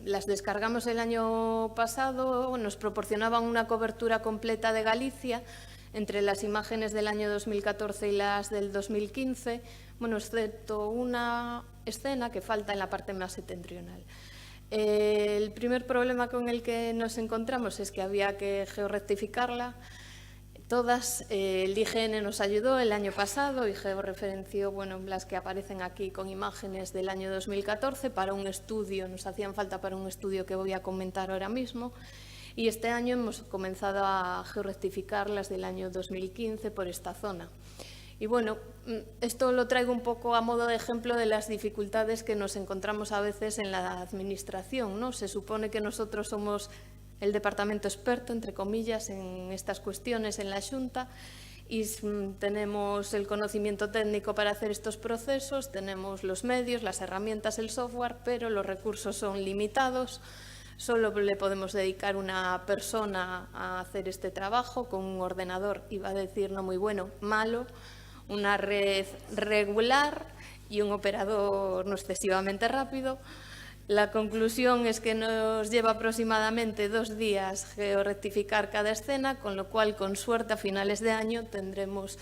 Las descargamos el año pasado, nos proporcionaban una cobertura completa de Galicia entre las imágenes del año 2014 y las del 2015, excepto una escena que falta en la parte más septentrional. El primer problema con el que nos encontramos es que había que georrectificarla. Todas, el IGN nos ayudó el año pasado y georreferenció las que aparecen aquí con imágenes del año 2014 para un estudio, nos hacían falta para un estudio que voy a comentar ahora mismo. Y este año hemos comenzado a georrectificar las del año 2015 por esta zona. Y esto lo traigo un poco a modo de ejemplo de las dificultades que nos encontramos a veces en la administración, ¿no? Se supone que nosotros somos el departamento experto, entre comillas, en estas cuestiones en la Xunta y tenemos el conocimiento técnico para hacer estos procesos, tenemos los medios, las herramientas, el software, pero los recursos son limitados. Solo le podemos dedicar una persona a hacer este trabajo con un ordenador, iba a decir no muy bueno, malo, una red regular y un operador no excesivamente rápido. La conclusión es que nos lleva aproximadamente 2 días georrectificar cada escena, con lo cual, con suerte, a finales de año tendremos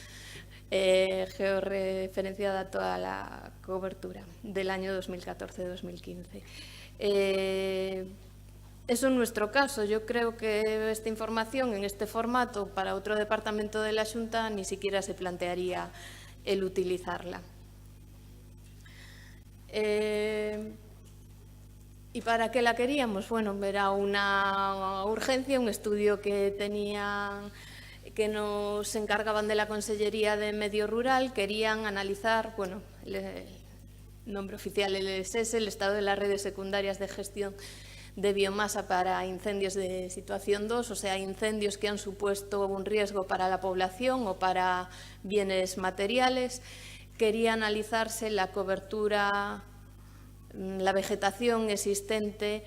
georreferenciada toda la cobertura del año 2014-2015. Eso en nuestro caso. Yo creo que esta información en este formato para otro departamento de la Xunta ni siquiera se plantearía el utilizarla. ¿Y para qué la queríamos? Bueno, era una urgencia, un estudio que nos encargaban de la Consellería de Medio Rural. Querían analizar, bueno, el nombre oficial LSS, el estado de las redes secundarias de gestión de biomasa para incendios de situación 2, o sea, incendios que han supuesto un riesgo para la población o para bienes materiales. Quería analizarse la cobertura, la vegetación existente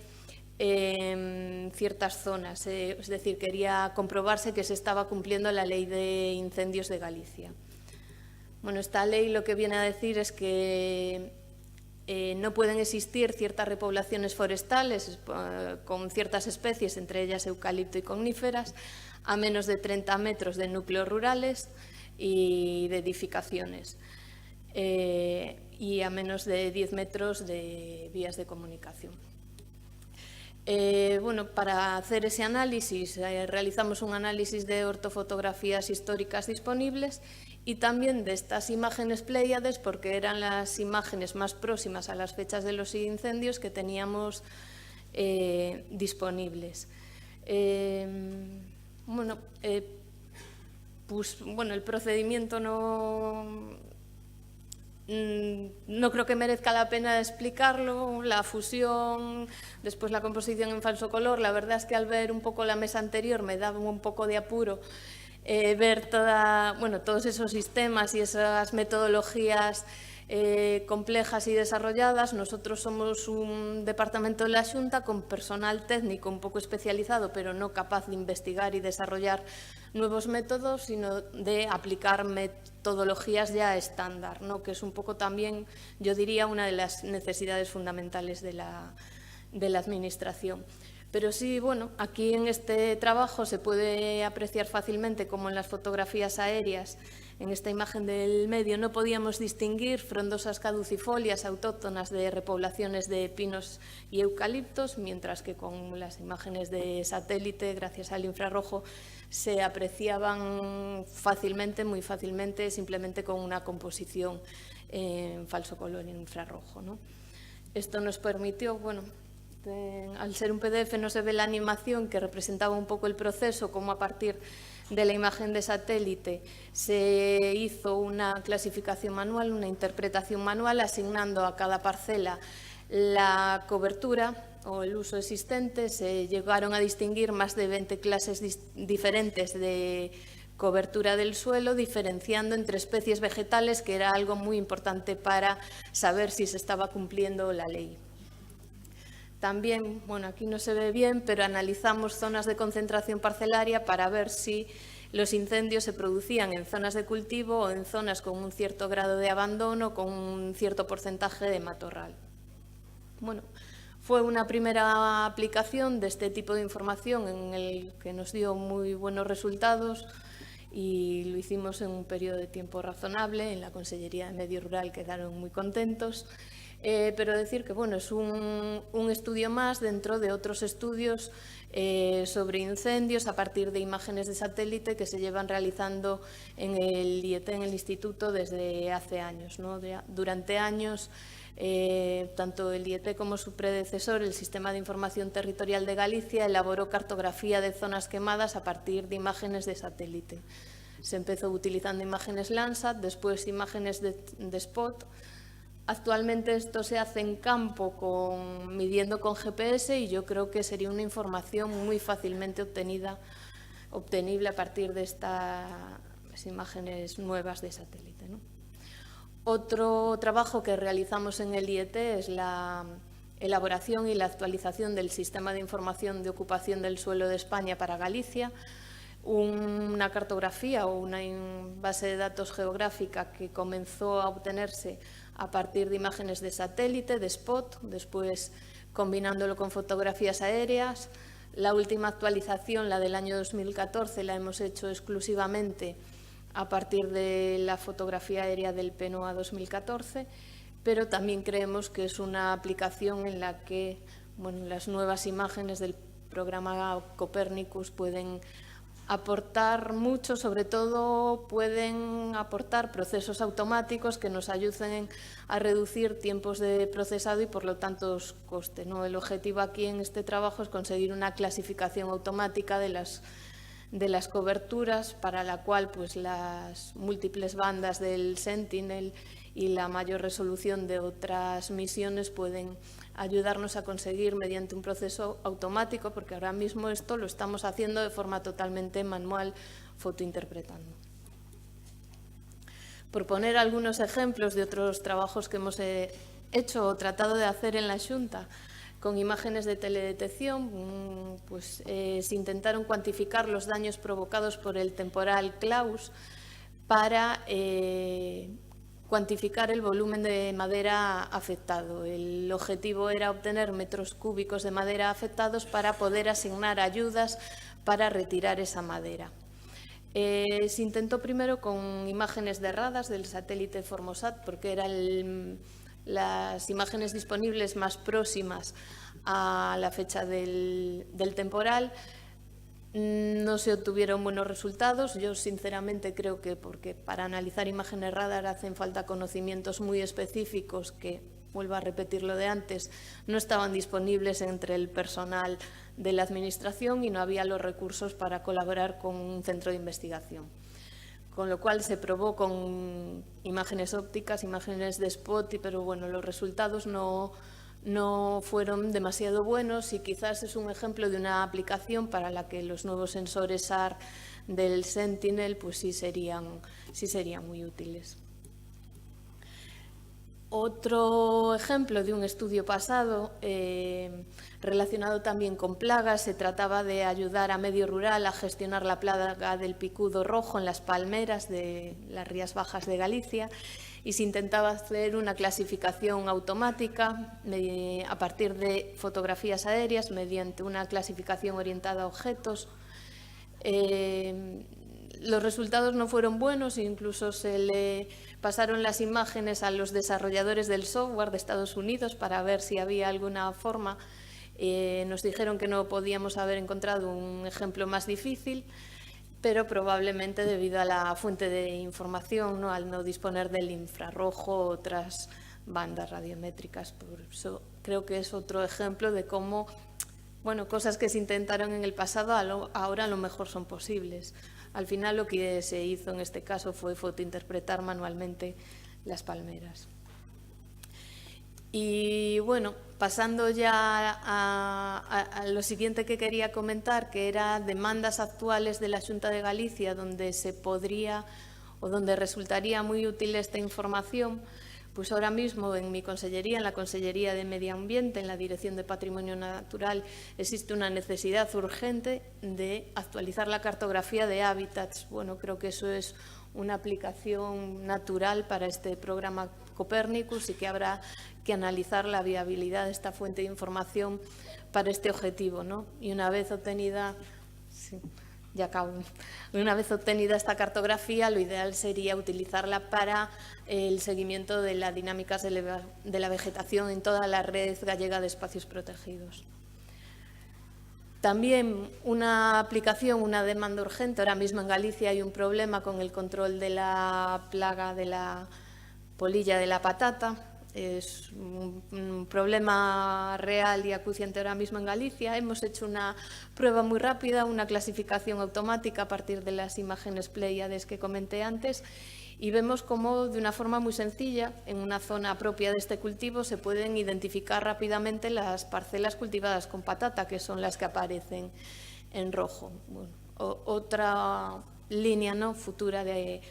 en ciertas zonas, es decir, quería comprobarse que se estaba cumpliendo la Ley de Incendios de Galicia. Bueno, esta ley lo que viene a decir es que no pueden existir ciertas repoblaciones forestales con ciertas especies, entre ellas eucalipto y coníferas, a menos de 30 metros de núcleos rurales y de edificaciones, y a menos de 10 metros de vías de comunicación. Bueno, para hacer ese análisis realizamos un análisis de ortofotografías históricas disponibles y también de estas imágenes Pléyades, porque eran las imágenes más próximas a las fechas de los incendios que teníamos disponibles. Bueno, el procedimiento no creo que merezca la pena explicarlo. La fusión, después la composición en falso color, la verdad es que al ver un poco la mesa anterior me daba un poco de apuro ver todos esos sistemas y esas metodologías complejas y desarrolladas. Nosotros somos un departamento de la Xunta con personal técnico un poco especializado, pero no capaz de investigar y desarrollar nuevos métodos, sino de aplicar metodologías ya estándar, ¿no? Que es un poco también, yo diría, una de las necesidades fundamentales de la Administración. Pero sí, bueno, aquí en este trabajo se puede apreciar fácilmente como en las fotografías aéreas, en esta imagen del medio, no podíamos distinguir frondosas caducifolias autóctonas de repoblaciones de pinos y eucaliptos, mientras que con las imágenes de satélite, gracias al infrarrojo, se apreciaban fácilmente, muy fácilmente, simplemente con una composición en falso color en infrarrojo, ¿no? Esto nos permitió, bueno, al ser un PDF no se ve la animación que representaba un poco el proceso, como a partir de la imagen de satélite se hizo una clasificación manual, una interpretación manual, asignando a cada parcela la cobertura o el uso existente. Se llegaron a distinguir más de 20 clases diferentes de cobertura del suelo, diferenciando entre especies vegetales, que era algo muy importante para saber si se estaba cumpliendo la ley. También, bueno, aquí no se ve bien, pero analizamos zonas de concentración parcelaria para ver si los incendios se producían en zonas de cultivo o en zonas con un cierto grado de abandono, con un cierto porcentaje de matorral. Bueno, fue una primera aplicación de este tipo de información en el que nos dio muy buenos resultados y lo hicimos en un periodo de tiempo razonable. En la Consellería de Medio Rural quedaron muy contentos. Pero decir que bueno, es un estudio más dentro de otros estudios sobre incendios a partir de imágenes de satélite que se llevan realizando en el IET, en el Instituto, desde hace años, ¿no? Durante años, tanto el IET como su predecesor, el Sistema de Información Territorial de Galicia, elaboró cartografía de zonas quemadas a partir de imágenes de satélite. Se empezó utilizando imágenes Landsat, después imágenes de Spot. Actualmente esto se hace en campo midiendo con GPS, y yo creo que sería una información muy fácilmente obtenible a partir de estas imágenes nuevas de satélite, ¿no? Otro trabajo que realizamos en el IET es la elaboración y la actualización del Sistema de Información de Ocupación del Suelo de España para Galicia, una cartografía o una base de datos geográfica que comenzó a obtenerse a partir de imágenes de satélite, de Spot, después combinándolo con fotografías aéreas. La última actualización, la del año 2014, la hemos hecho exclusivamente a partir de la fotografía aérea del PNOA 2014, pero también creemos que es una aplicación en la que las nuevas imágenes del programa Copernicus pueden aportar mucho, sobre todo pueden aportar procesos automáticos que nos ayuden a reducir tiempos de procesado y por lo tanto coste, ¿no? El objetivo aquí en este trabajo es conseguir una clasificación automática de las coberturas, para la cual pues las múltiples bandas del Sentinel y la mayor resolución de otras misiones pueden ayudarnos a conseguir mediante un proceso automático, porque ahora mismo esto lo estamos haciendo de forma totalmente manual, fotointerpretando. Por poner algunos ejemplos de otros trabajos que hemos hecho o tratado de hacer en la Xunta, con imágenes de teledetección, pues se intentaron cuantificar los daños provocados por el temporal Klaus para cuantificar el volumen de madera afectado. El objetivo era obtener metros cúbicos de madera afectados para poder asignar ayudas para retirar esa madera. Se intentó primero con imágenes de radas del satélite Formosat, porque eran las imágenes disponibles más próximas a la fecha del temporal. No se obtuvieron buenos resultados. Yo sinceramente creo que porque para analizar imágenes radar hacen falta conocimientos muy específicos que, vuelvo a repetir lo de antes, no estaban disponibles entre el personal de la Administración y no había los recursos para colaborar con un centro de investigación. Con lo cual se probó con imágenes ópticas, imágenes de spot, pero bueno, los resultados no fueron demasiado buenos y quizás es un ejemplo de una aplicación para la que los nuevos sensores SAR del Sentinel pues sí serían muy útiles. Otro ejemplo de un estudio pasado relacionado también con plagas, se trataba de ayudar a medio rural a gestionar la plaga del picudo rojo en las palmeras de las Rías Bajas de Galicia, y se intentaba hacer una clasificación automática a partir de fotografías aéreas mediante una clasificación orientada a objetos. Los resultados no fueron buenos, incluso se le pasaron las imágenes a los desarrolladores del software de Estados Unidos para ver si había alguna forma. Nos dijeron que no podíamos haber encontrado un ejemplo más difícil, pero probablemente debido a la fuente de información, ¿no? Al no disponer del infrarrojo o otras bandas radiométricas. Por eso creo que es otro ejemplo de cómo cosas que se intentaron en el pasado ahora a lo mejor son posibles. Al final lo que se hizo en este caso fue fotointerpretar manualmente las palmeras. Y bueno, pasando ya a lo siguiente que quería comentar, que era demandas actuales de la Xunta de Galicia, donde se podría o donde resultaría muy útil esta información. Pues ahora mismo en mi consellería, en la Consellería de Medio Ambiente, en la Dirección de Patrimonio Natural, existe una necesidad urgente de actualizar la cartografía de hábitats. Bueno, creo que eso es una aplicación natural para este programa Copernicus y que habrá que analizar la viabilidad de esta fuente de información para este objetivo, ¿no? Y una vez obtenida... Sí. Ya acabo. Una vez obtenida esta cartografía, lo ideal sería utilizarla para el seguimiento de las dinámicas de la vegetación en toda la red gallega de espacios protegidos. También una aplicación, una demanda urgente. Ahora mismo en Galicia hay un problema con el control de la plaga de la polilla de la patata. Es un problema real y acuciante ahora mismo en Galicia. Hemos hecho una prueba muy rápida, una clasificación automática a partir de las imágenes Pléiades que comenté antes, y vemos cómo de una forma muy sencilla, en una zona propia de este cultivo, se pueden identificar rápidamente las parcelas cultivadas con patata, que son las que aparecen en rojo. Bueno, otra línea, ¿no?, futura de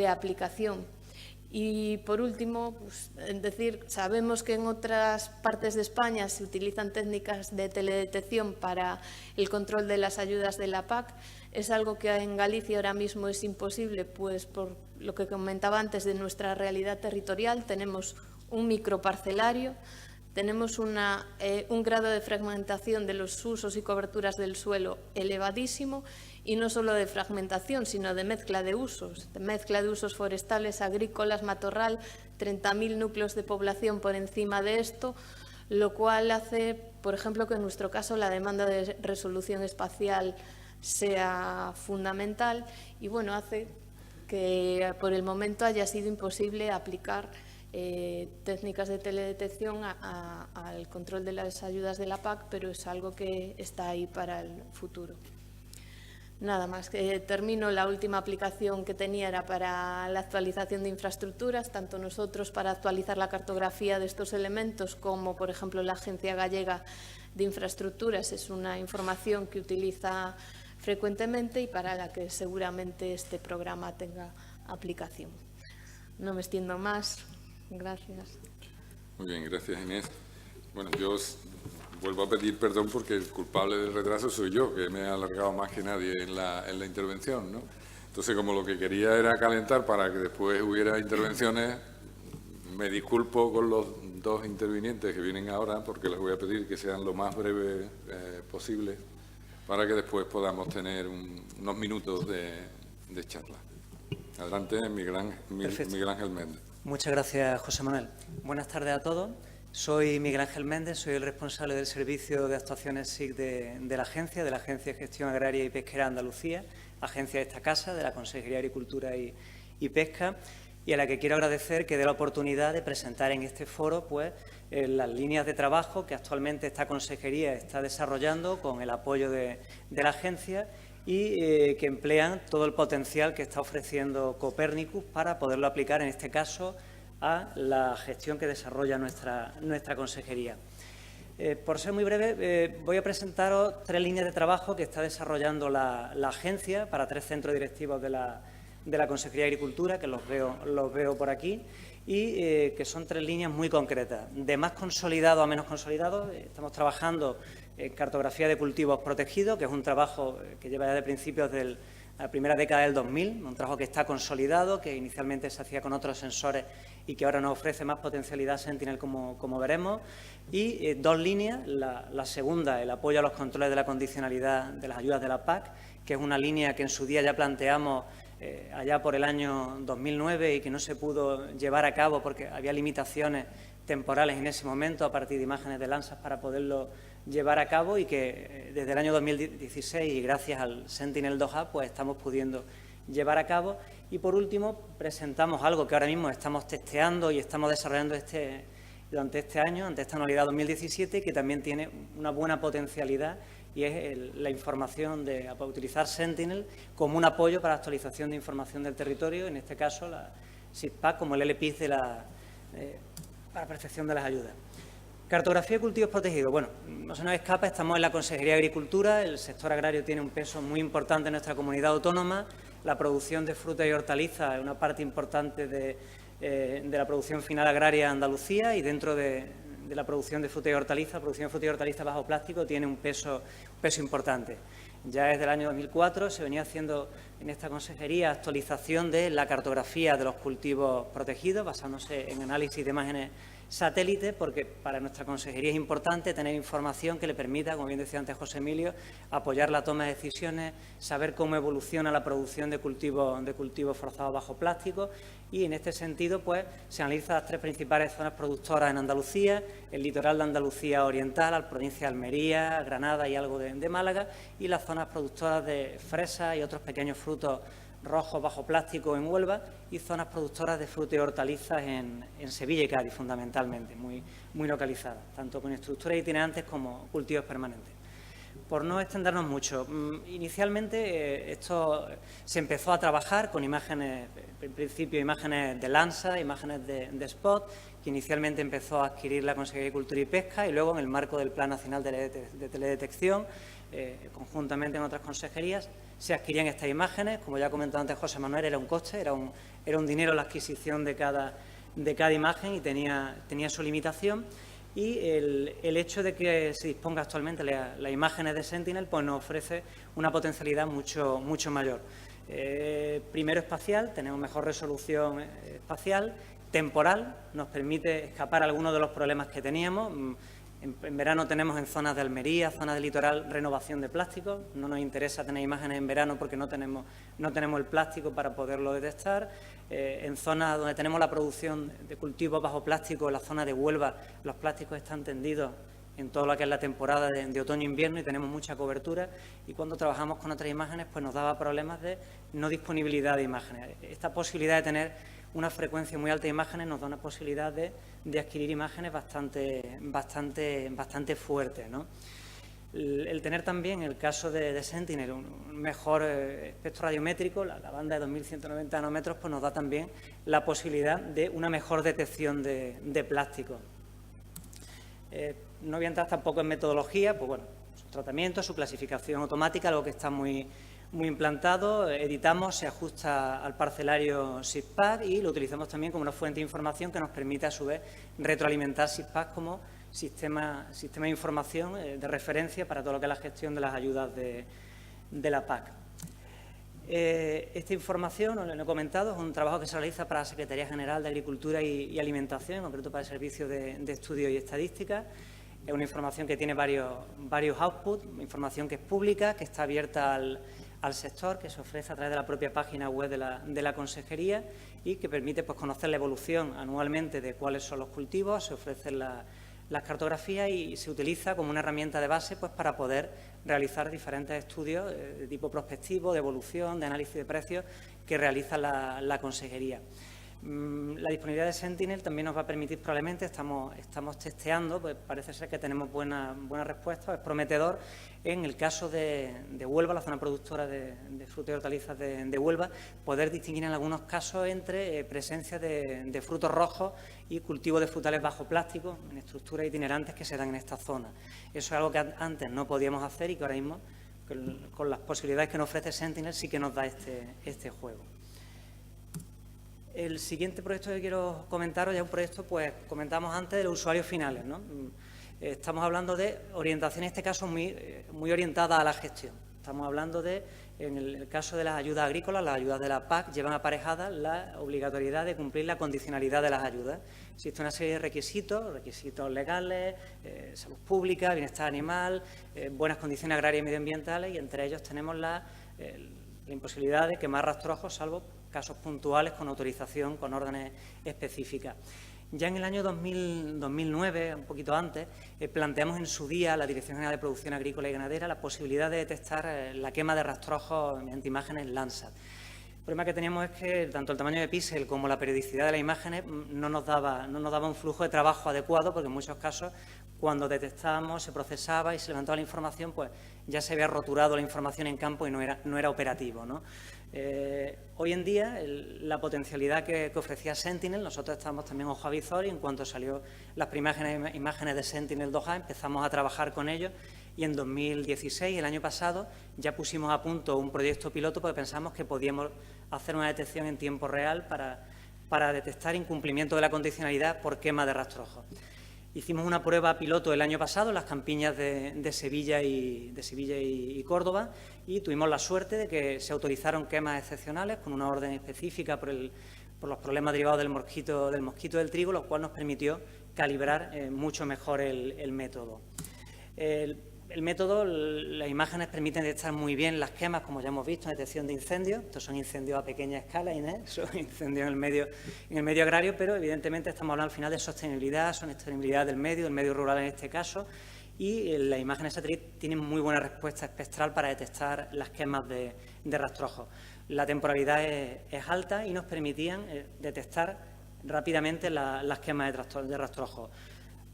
aplicación. Y por último, pues, decir, sabemos que en otras partes de España se utilizan técnicas de teledetección para el control de las ayudas de la PAC. Es algo que en Galicia ahora mismo es imposible, pues por lo que comentaba antes de nuestra realidad territorial. Tenemos un microparcelario, tenemos un grado de fragmentación de los usos y coberturas del suelo elevadísimo, y no solo de fragmentación, sino de mezcla de usos forestales, agrícolas, matorral, 30.000 núcleos de población por encima de esto, lo cual hace, por ejemplo, que en nuestro caso la demanda de resolución espacial sea fundamental y, bueno, hace que por el momento haya sido imposible aplicar técnicas de teledetección al control de las ayudas de la PAC, pero es algo que está ahí para el futuro. Nada más, termino. La última aplicación que tenía era para la actualización de infraestructuras, tanto nosotros para actualizar la cartografía de estos elementos como, por ejemplo, la Agencia Gallega de Infraestructuras. Es una información que utiliza frecuentemente y para la que seguramente este programa tenga aplicación. No me extiendo más. Gracias. Muy bien, gracias, Inés. Bueno, yo vuelvo a pedir perdón porque el culpable del retraso soy yo, que me he alargado más que nadie en la intervención, ¿no? Entonces, como lo que quería era calentar para que después hubiera intervenciones, me disculpo con los dos intervinientes que vienen ahora, porque les voy a pedir que sean lo más breves posible, para que después podamos tener unos minutos de charla. Adelante, Miguel Ángel Méndez. Muchas gracias, José Manuel. Buenas tardes a todos. Soy Miguel Ángel Méndez, soy el responsable del Servicio de Actuaciones SIC de la Agencia de Gestión Agraria y Pesquera Andalucía, agencia de esta casa, de la Consejería de Agricultura y Pesca, y a la que quiero agradecer que dé la oportunidad de presentar en este foro pues, las líneas de trabajo que actualmente esta consejería está desarrollando con el apoyo de la agencia y que emplean todo el potencial que está ofreciendo Copernicus para poderlo aplicar, en este caso, a la gestión que desarrolla nuestra consejería. Por ser muy breve, voy a presentaros 3 líneas de trabajo que está desarrollando la agencia para 3 centros directivos de la Consejería de Agricultura, que los veo por aquí, y que son 3 líneas muy concretas. De más consolidado a menos consolidado, estamos trabajando en cartografía de cultivos protegidos, que es un trabajo que lleva ya de principios de la primera década del 2000, un trabajo que está consolidado, que inicialmente se hacía con otros sensores y que ahora nos ofrece más potencialidad Sentinel, como veremos. Y 2 líneas, la segunda, el apoyo a los controles de la condicionalidad de las ayudas de la PAC, que es una línea que en su día ya planteamos allá por el año 2009 y que no se pudo llevar a cabo porque había limitaciones temporales en ese momento a partir de imágenes de Landsat para poderlo llevar a cabo y que desde el año 2016 y gracias al Sentinel-2A pues estamos pudiendo llevar a cabo. Y por último presentamos algo que ahora mismo estamos testeando y estamos desarrollando durante este año, ante esta anualidad 2017, que también tiene una buena potencialidad y es la información para utilizar Sentinel como un apoyo para la actualización de información del territorio, en este caso la SIPAC como el LPIS para percepción de las ayudas. Cartografía de cultivos protegidos. Bueno, no se nos escapa, estamos en la Consejería de Agricultura, el sector agrario tiene un peso muy importante en nuestra comunidad autónoma, la producción de frutas y hortalizas es una parte importante de la producción final agraria de Andalucía y dentro de la producción de frutas y hortalizas, bajo plástico tiene un peso importante. Ya desde el año 2004 se venía haciendo en esta consejería actualización de la cartografía de los cultivos protegidos, basándose en análisis de imágenes satélites, porque para nuestra consejería es importante tener información que le permita, como bien decía antes José Emilio, apoyar la toma de decisiones, saber cómo evoluciona la producción de cultivos forzados bajo plástico y en este sentido pues se analizan las 3 principales zonas productoras en Andalucía, el litoral de Andalucía oriental, la provincia de Almería, Granada y algo de Málaga y las zonas productoras de fresas y otros pequeños frutos rojos bajo plástico en Huelva y zonas productoras de frutas y hortalizas en Sevilla y Cádiz, fundamentalmente, muy localizadas, tanto con estructuras itinerantes como cultivos permanentes. Por no extendernos mucho, inicialmente esto se empezó a trabajar con imágenes, en principio imágenes de Landsat, imágenes de Spot, que inicialmente empezó a adquirir la Consejería de Agricultura y Pesca y luego en el marco del Plan Nacional de Teledetección, conjuntamente en otras consejerías, se adquirían estas imágenes. Como ya ha comentado antes José Manuel, era un coste, era un dinero la adquisición de cada imagen y tenía su limitación. Y el hecho de que se disponga actualmente las imágenes de Sentinel pues nos ofrece una potencialidad mucho mayor. Primero espacial, tenemos mejor resolución espacial, temporal, nos permite escapar a algunos de los problemas que teníamos. En verano tenemos en zonas de Almería, zonas del litoral, renovación de plásticos. No nos interesa tener imágenes en verano porque no tenemos el plástico para poderlo detectar. En zonas donde tenemos la producción de cultivos bajo plástico, en la zona de Huelva, los plásticos están tendidos en todo lo que es la temporada de otoño-invierno y tenemos mucha cobertura. Y cuando trabajamos con otras imágenes, pues nos daba problemas de no disponibilidad de imágenes. Esta posibilidad de tener una frecuencia muy alta de imágenes nos da una posibilidad de adquirir imágenes bastante fuertes, ¿no? El tener también, en el caso de Sentinel, un mejor espectro radiométrico, la banda de 2190 nanómetros, pues nos da también la posibilidad de una mejor detección de plástico. No voy a entrar tampoco en metodología, pues bueno, su tratamiento, su clasificación automática, algo que está muy implantado, editamos, se ajusta al parcelario SIGPAC y lo utilizamos también como una fuente de información que nos permite a su vez retroalimentar SIGPAC como sistema de información de referencia para todo lo que es la gestión de las ayudas de la PAC. Esta información, os lo he comentado, es un trabajo que se realiza para la Secretaría General de Agricultura y Alimentación, en concreto para el Servicio de Estudios y Estadística. Es una información que tiene varios outputs, información que es pública, que está abierta al sector, que se ofrece a través de la propia página web de la Consejería y que permite pues, conocer la evolución anualmente de cuáles son los cultivos, se ofrecen las cartografías y se utiliza como una herramienta de base pues, para poder realizar diferentes estudios de tipo prospectivo, de evolución, de análisis de precios que realiza la Consejería. La disponibilidad de Sentinel también nos va a permitir, probablemente, estamos testeando, pues parece ser que tenemos buena respuesta, es prometedor. En el caso de Huelva, la zona productora de frutas y hortalizas de Huelva, poder distinguir en algunos casos entre presencia de frutos rojos y cultivo de frutales bajo plástico en estructuras itinerantes que se dan en esta zona. Eso es algo que antes no podíamos hacer y que ahora mismo, con las posibilidades que nos ofrece Sentinel, sí que nos da este juego. El siguiente proyecto que quiero comentaros ya es un proyecto, pues comentamos antes, de los usuarios finales, ¿no? Estamos hablando de orientación, en este caso, muy orientada a la gestión. Estamos hablando de, en el caso de las ayudas agrícolas, las ayudas de la PAC llevan aparejadas la obligatoriedad de cumplir la condicionalidad de las ayudas. Existe una serie de requisitos legales, salud pública, bienestar animal, buenas condiciones agrarias y medioambientales, y entre ellos tenemos la imposibilidad de quemar rastrojos, salvo casos puntuales con autorización, con órdenes específicas. Ya en el año 2009, un poquito antes, planteamos en su día a la Dirección General de Producción Agrícola y Ganadera la posibilidad de detectar la quema de rastrojos mediante imágenes Landsat. El problema que teníamos es que tanto el tamaño de píxel como la periodicidad de las imágenes no nos daba un flujo de trabajo adecuado, porque en muchos casos, cuando detectábamos, se procesaba y se levantaba la información, pues ya se había roturado la información en campo y no era operativo, ¿no? Hoy en día, la potencialidad que ofrecía Sentinel, nosotros estábamos también ojo a visor y en cuanto salió las primeras imágenes de Sentinel 2A empezamos a trabajar con ellos y en 2016, el año pasado, ya pusimos a punto un proyecto piloto porque pensamos que podíamos hacer una detección en tiempo real para detectar incumplimiento de la condicionalidad por quema de rastrojos. Hicimos una prueba piloto el año pasado en las campiñas de Sevilla y Córdoba y tuvimos la suerte de que se autorizaron quemas excepcionales con una orden específica por los problemas derivados del mosquito del trigo, lo cual nos permitió calibrar mucho mejor el método. El método, las imágenes permiten detectar muy bien las quemas, como ya hemos visto, en detección de incendios. Estos son incendios a pequeña escala, Inés, son incendios en el medio agrario, pero evidentemente estamos hablando al final de sostenibilidad del medio rural en este caso, y las imágenes satélite tienen muy buena respuesta espectral para detectar las quemas de rastrojos. La temporalidad es alta y nos permitían detectar rápidamente las quemas de rastrojos.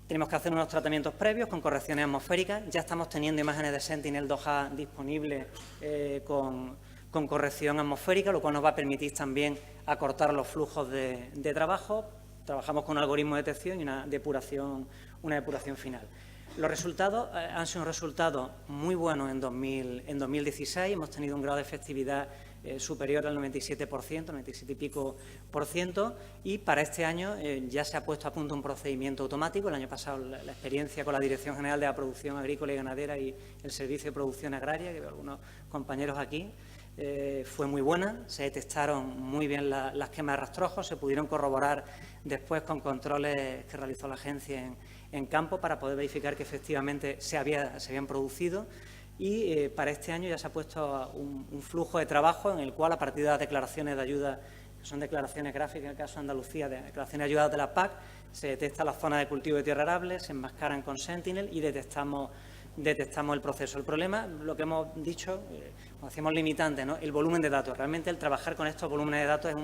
Tenemos que hacer unos tratamientos previos con correcciones atmosféricas. Ya estamos teniendo imágenes de Sentinel 2A disponibles con corrección atmosférica, lo cual nos va a permitir también acortar los flujos de trabajo. Trabajamos con un algoritmo de detección y una depuración final. Los resultados han sido resultados muy buenos en 2016. Hemos tenido un grado de efectividad superior al 97%, 97 y pico %, y para este año ya se ha puesto a punto un procedimiento automático. El año pasado la experiencia con la Dirección General de la Producción Agrícola y Ganadera y el Servicio de Producción Agraria, que veo algunos compañeros aquí, fue muy buena. Se detectaron muy bien las quemas de rastrojos, se pudieron corroborar después con controles que realizó la agencia en campo para poder verificar que efectivamente se habían producido. Y para este año ya se ha puesto un flujo de trabajo en el cual, a partir de las declaraciones de ayuda, que son declaraciones gráficas, en el caso de Andalucía, de declaraciones de ayuda de la PAC, se detecta la zona de cultivo de tierra arable, se enmascaran con Sentinel y detectamos el proceso. El problema, lo que hemos dicho, como hacíamos limitante, ¿no?, el volumen de datos. Realmente el trabajar con estos volúmenes de datos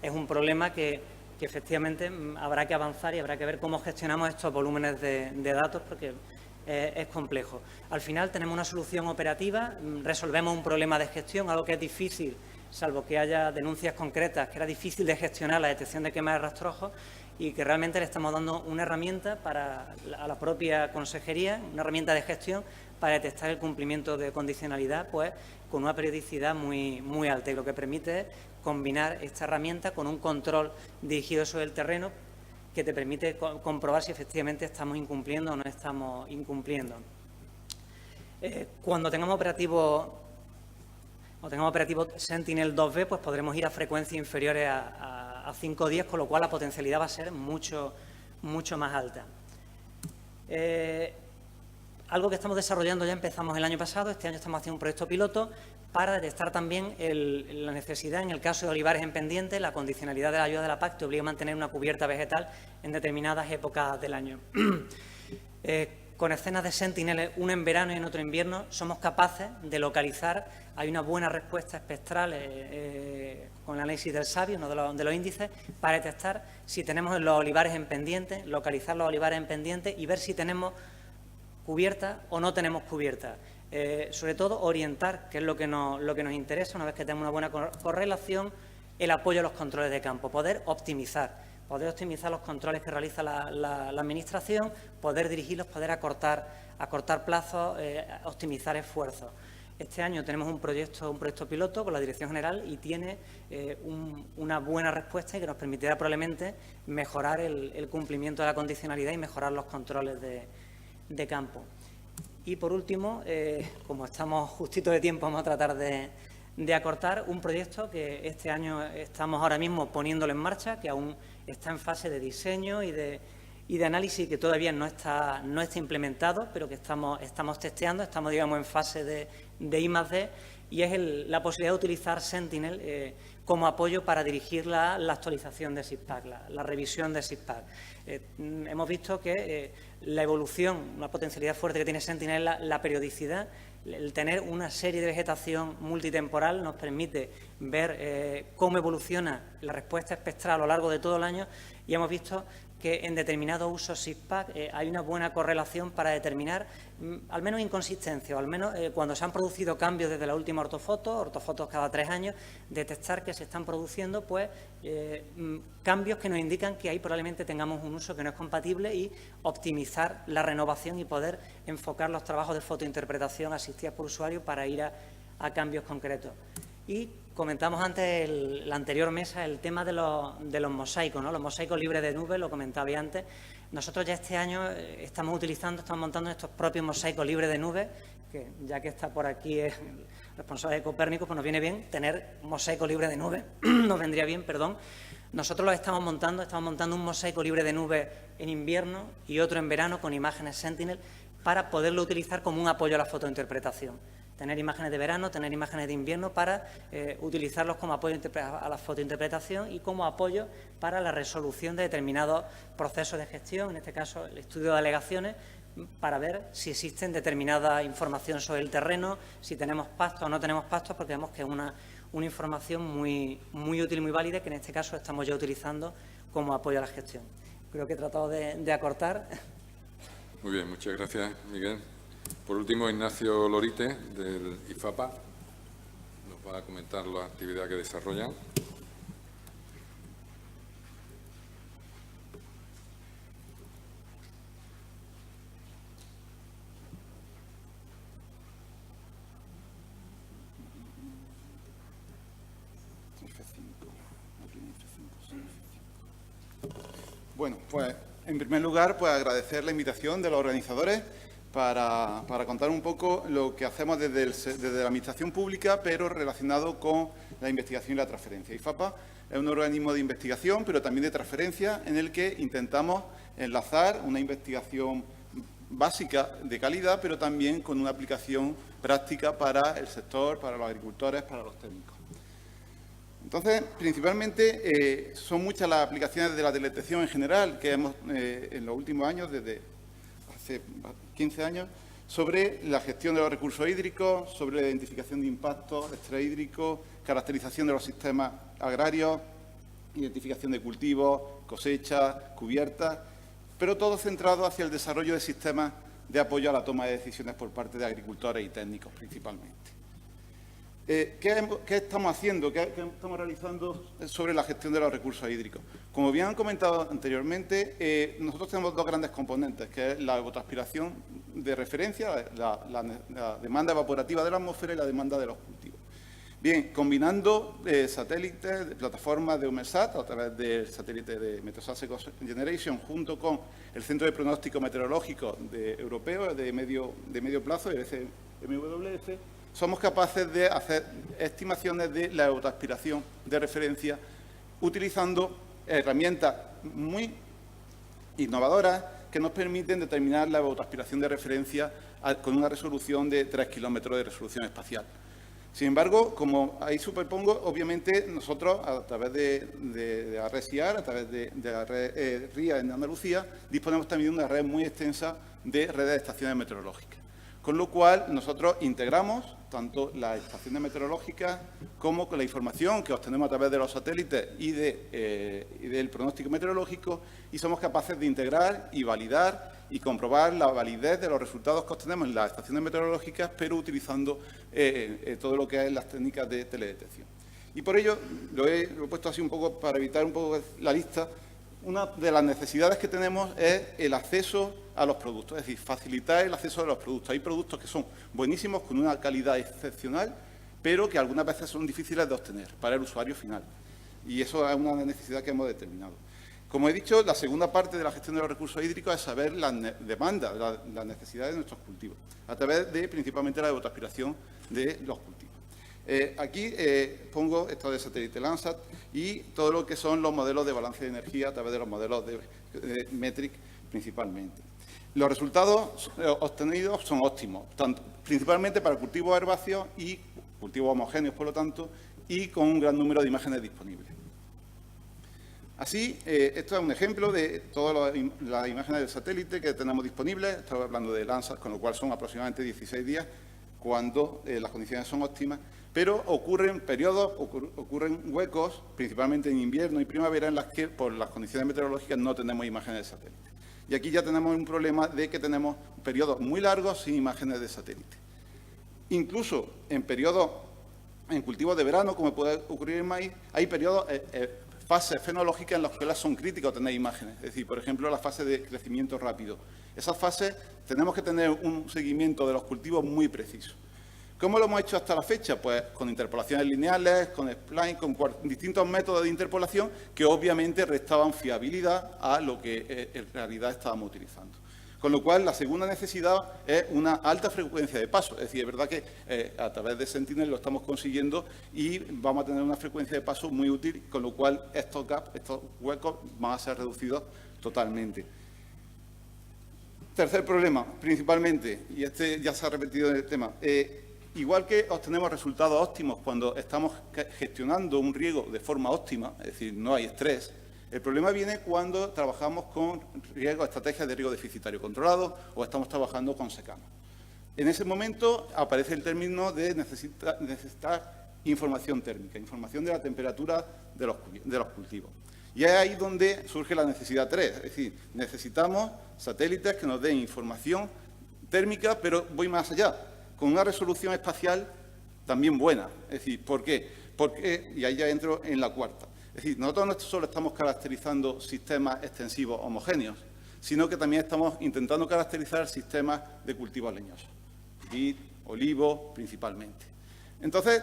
es un problema que efectivamente habrá que avanzar y habrá que ver cómo gestionamos estos volúmenes de datos, porque es complejo. Al final tenemos una solución operativa, resolvemos un problema de gestión, algo que es difícil, salvo que haya denuncias concretas, que era difícil de gestionar la detección de quema de rastrojos, y que realmente le estamos dando una herramienta a la propia consejería, una herramienta de gestión para detectar el cumplimiento de condicionalidad, pues con una periodicidad muy, muy alta, y lo que permite es combinar esta herramienta con un control dirigido sobre el terreno que te permite comprobar si efectivamente estamos incumpliendo o no estamos incumpliendo. Cuando tengamos operativo Sentinel 2B, pues podremos ir a frecuencias inferiores a 5 días, con lo cual la potencialidad va a ser mucho más alta. Algo que estamos desarrollando ya empezamos el año pasado, este año estamos haciendo un proyecto piloto para detectar también la necesidad, en el caso de olivares en pendiente, la condicionalidad de la ayuda de la PAC te obliga a mantener una cubierta vegetal en determinadas épocas del año. Con escenas de Sentinel, una en verano y en otro invierno, somos capaces de localizar, hay una buena respuesta espectral con el análisis del SABI, uno de los índices, para detectar si tenemos los olivares en pendiente, localizar los olivares en pendiente y ver si tenemos cubierta o no tenemos cubierta. Sobre todo, orientar, que es lo que nos interesa, una vez que tenemos una buena correlación, el apoyo a los controles de campo, poder optimizar los controles que realiza la Administración, poder dirigirlos, poder acortar plazos, optimizar esfuerzos. Este año tenemos un proyecto piloto con la Dirección General y tiene una buena respuesta y que nos permitirá probablemente mejorar el cumplimiento de la condicionalidad y mejorar los controles de campo. Y, por último, como estamos justito de tiempo, vamos a tratar de acortar un proyecto que este año estamos ahora mismo poniéndolo en marcha, que aún está en fase de diseño y de análisis, que todavía no está implementado, pero que estamos testeando, estamos, digamos, en fase de I+D, y es la posibilidad de utilizar Sentinel como apoyo para dirigir la actualización de SISPAC, la revisión de SISPAC. Hemos visto que la evolución, una potencialidad fuerte que tiene Sentinel es la periodicidad. El tener una serie de vegetación multitemporal nos permite ver cómo evoluciona la respuesta espectral a lo largo de todo el año, y hemos visto que en determinados usos SISPAC hay una buena correlación para determinar, al menos inconsistencia, o al menos cuando se han producido cambios desde la última ortofotos cada 3 años, detectar que se están produciendo pues cambios que nos indican que ahí probablemente tengamos un uso que no es compatible, y optimizar la renovación y poder enfocar los trabajos de fotointerpretación asistidas por usuario para ir a cambios concretos. Y comentamos antes, la anterior mesa, el tema de los mosaicos, ¿no? Los mosaicos libres de nube, lo comentaba antes. Nosotros ya este año estamos montando estos propios mosaicos libres de nube, que ya que está por aquí el responsable de Copérnico, pues nos viene bien tener mosaico libre de nube, nos vendría bien, perdón. Nosotros los estamos montando un mosaico libre de nube en invierno y otro en verano con imágenes Sentinel, para poderlo utilizar como un apoyo a la fotointerpretación. Tener imágenes de verano, tener imágenes de invierno para utilizarlos como apoyo a la fotointerpretación y como apoyo para la resolución de determinados procesos de gestión, en este caso el estudio de alegaciones, para ver si existen determinada información sobre el terreno, si tenemos pastos o no tenemos pastos, porque vemos que es una información muy útil y muy válida, que en este caso estamos ya utilizando como apoyo a la gestión. Creo que he tratado de acortar. Muy bien, muchas gracias, Miguel. Por último, Ignacio Lorite, del IFAPA, nos va a comentar la actividad que desarrollan. Bueno, pues en primer lugar, pues agradecer la invitación de los organizadores para contar un poco lo que hacemos desde la Administración Pública, pero relacionado con la investigación y la transferencia. IFAPA es un organismo de investigación, pero también de transferencia, en el que intentamos enlazar una investigación básica de calidad, pero también con una aplicación práctica para el sector, para los agricultores, para los técnicos. Entonces, principalmente, son muchas las aplicaciones de la teledetección en general que hemos, en los últimos años, desde hace 15 años, sobre la gestión de los recursos hídricos, sobre la identificación de impactos extrahídricos, caracterización de los sistemas agrarios, identificación de cultivos, cosechas, cubiertas, pero todo centrado hacia el desarrollo de sistemas de apoyo a la toma de decisiones por parte de agricultores y técnicos, principalmente. ¿Qué estamos haciendo? ¿Qué estamos realizando sobre la gestión de los recursos hídricos? Como bien han comentado anteriormente, nosotros tenemos dos grandes componentes, que es la evapotranspiración de referencia, la demanda evaporativa de la atmósfera y la demanda de los cultivos. Bien, combinando satélites, plataformas de UMESAT a través del satélite de Meteosat Second Generation, junto con el Centro de Pronóstico Meteorológico Europeo de medio plazo, el CMWF, somos capaces de hacer estimaciones de la evapotranspiración de referencia utilizando herramientas muy innovadoras que nos permiten determinar la evapotranspiración de referencia con una resolución de 3 kilómetros de resolución espacial. Sin embargo, como ahí superpongo, obviamente nosotros, a través de la red SIAR, a través de la red RIA en Andalucía, disponemos también de una red muy extensa de redes de estaciones meteorológicas. Con lo cual, nosotros integramos tanto las estaciones meteorológicas como con la información que obtenemos a través de los satélites y del pronóstico meteorológico, y somos capaces de integrar y validar y comprobar la validez de los resultados que obtenemos en las estaciones meteorológicas, pero utilizando todo lo que es las técnicas de teledetección. Y por ello, lo he puesto así un poco para evitar un poco la lista. Una de las necesidades que tenemos es el acceso a los productos, es decir, facilitar el acceso a los productos. Hay productos que son buenísimos, con una calidad excepcional, pero que algunas veces son difíciles de obtener para el usuario final. Y eso es una necesidad que hemos determinado. Como he dicho, la segunda parte de la gestión de los recursos hídricos es saber las demandas, las necesidades de nuestros cultivos, a través de principalmente la evapotranspiración de los cultivos. Aquí pongo esto de satélite Landsat y todo lo que son los modelos de balance de energía a través de los modelos de Metric principalmente. Los resultados obtenidos son óptimos, principalmente para cultivos herbáceos y cultivos homogéneos, por lo tanto, y con un gran número de imágenes disponibles. Así, esto es un ejemplo de todas las imágenes del satélite que tenemos disponibles. Estamos hablando de Landsat, con lo cual son aproximadamente 16 días cuando las condiciones son óptimas, pero ocurren periodos, ocurren huecos, principalmente en invierno y primavera, en las que por las condiciones meteorológicas no tenemos imágenes de satélite. Y aquí ya tenemos un problema de que tenemos periodos muy largos sin imágenes de satélite. Incluso en periodos, en cultivos de verano, como puede ocurrir en maíz, hay periodos, fases fenológicas en las que son críticas tener imágenes. Es decir, por ejemplo, la fase de crecimiento rápido. Esas fases tenemos que tener un seguimiento de los cultivos muy preciso. ¿Cómo lo hemos hecho hasta la fecha? Pues con interpolaciones lineales, con spline, con distintos métodos de interpolación que obviamente restaban fiabilidad a lo que en realidad estábamos utilizando. Con lo cual, la segunda necesidad es una alta frecuencia de paso. Es decir, es verdad que a través de Sentinel lo estamos consiguiendo y vamos a tener una frecuencia de paso muy útil, con lo cual estos gaps, estos huecos van a ser reducidos totalmente. Tercer problema, principalmente, y este ya se ha repetido en el tema, igual que obtenemos resultados óptimos cuando estamos gestionando un riego de forma óptima, es decir, no hay estrés, el problema viene cuando trabajamos con estrategias de riego deficitario controlado o estamos trabajando con secano. En ese momento aparece el término de necesitar información térmica, información de la temperatura de los cultivos. Y es ahí donde surge la necesidad 3, es decir, necesitamos satélites que nos den información térmica, pero voy más allá, con una resolución espacial también buena. Es decir, ¿por qué? Porque, y ahí ya entro en la cuarta, es decir, nosotros no solo estamos caracterizando sistemas extensivos homogéneos, sino que también estamos intentando caracterizar sistemas de cultivos leñosos, vid, olivo principalmente. Entonces,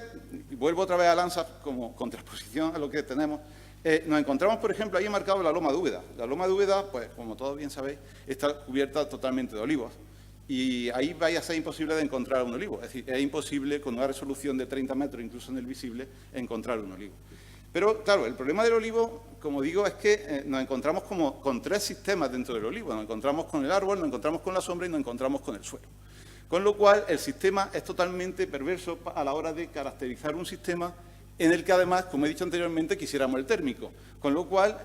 vuelvo otra vez a Landsat como contraposición a lo que tenemos. Nos encontramos, por ejemplo, ahí he marcado la Loma de Úbeda. La Loma de Úbeda, pues, como todos bien sabéis, está cubierta totalmente de olivos. Y ahí vaya a ser imposible de encontrar un olivo. Es decir, es imposible con una resolución de 30 metros, incluso en el visible, encontrar un olivo. Pero, claro, el problema del olivo, como digo, es que nos encontramos como con 3 sistemas dentro del olivo. Nos encontramos con el árbol, nos encontramos con la sombra y nos encontramos con el suelo. Con lo cual, el sistema es totalmente perverso a la hora de caracterizar un sistema en el que, además, como he dicho anteriormente, quisiéramos el térmico. Con lo cual,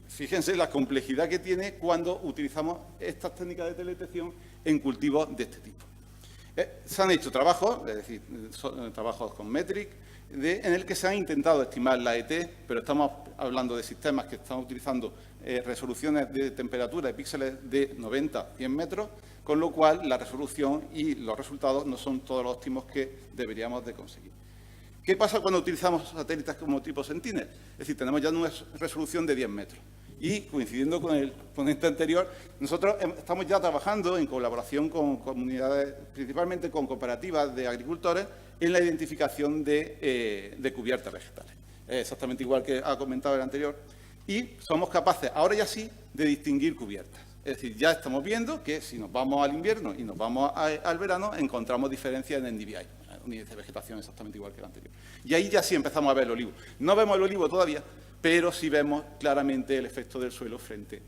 fíjense la complejidad que tiene cuando utilizamos estas técnicas de teledetección en cultivos de este tipo. Se han hecho trabajos, es decir, trabajos con Metric, en el que se han intentado estimar la ET, pero estamos hablando de sistemas que están utilizando resoluciones de temperatura de píxeles de 90, 100 metros, con lo cual la resolución y los resultados no son todos los óptimos que deberíamos de conseguir. ¿Qué pasa cuando utilizamos satélites como tipo Sentinel? Es decir, tenemos ya una resolución de 10 metros. Y, coincidiendo con el ponente anterior, nosotros estamos ya trabajando en colaboración con comunidades, principalmente con cooperativas de agricultores, en la identificación de cubiertas vegetales. Exactamente igual que ha comentado el anterior. Y somos capaces, ahora ya sí, de distinguir cubiertas. Es decir, ya estamos viendo que si nos vamos al invierno y nos vamos al verano, encontramos diferencias en NDVI, un índice de vegetación exactamente igual que el anterior. Y ahí ya sí empezamos a ver el olivo. No vemos el olivo todavía, pero sí vemos claramente el efecto del suelo frente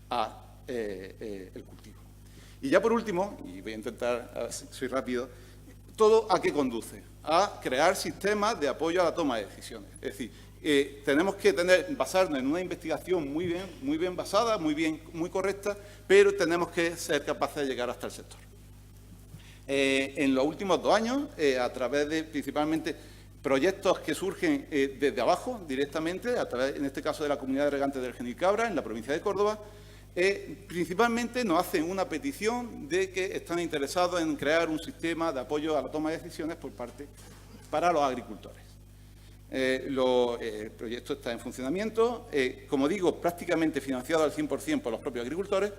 a el cultivo. Y ya por último, y voy a intentar, a ver si soy rápido, ¿todo a qué conduce? A crear sistemas de apoyo a la toma de decisiones. Es decir, tenemos que basarnos en una investigación muy bien basada, muy correcta, pero tenemos que ser capaces de llegar hasta el sector. En los últimos 2 años, a través de principalmente proyectos que surgen desde abajo, directamente, a través, en este caso, de la comunidad de regantes del Genil Cabra, en la provincia de Córdoba, principalmente nos hacen una petición de que están interesados en crear un sistema de apoyo a la toma de decisiones para los agricultores. El proyecto está en funcionamiento, como digo, prácticamente financiado al 100% por los propios agricultores,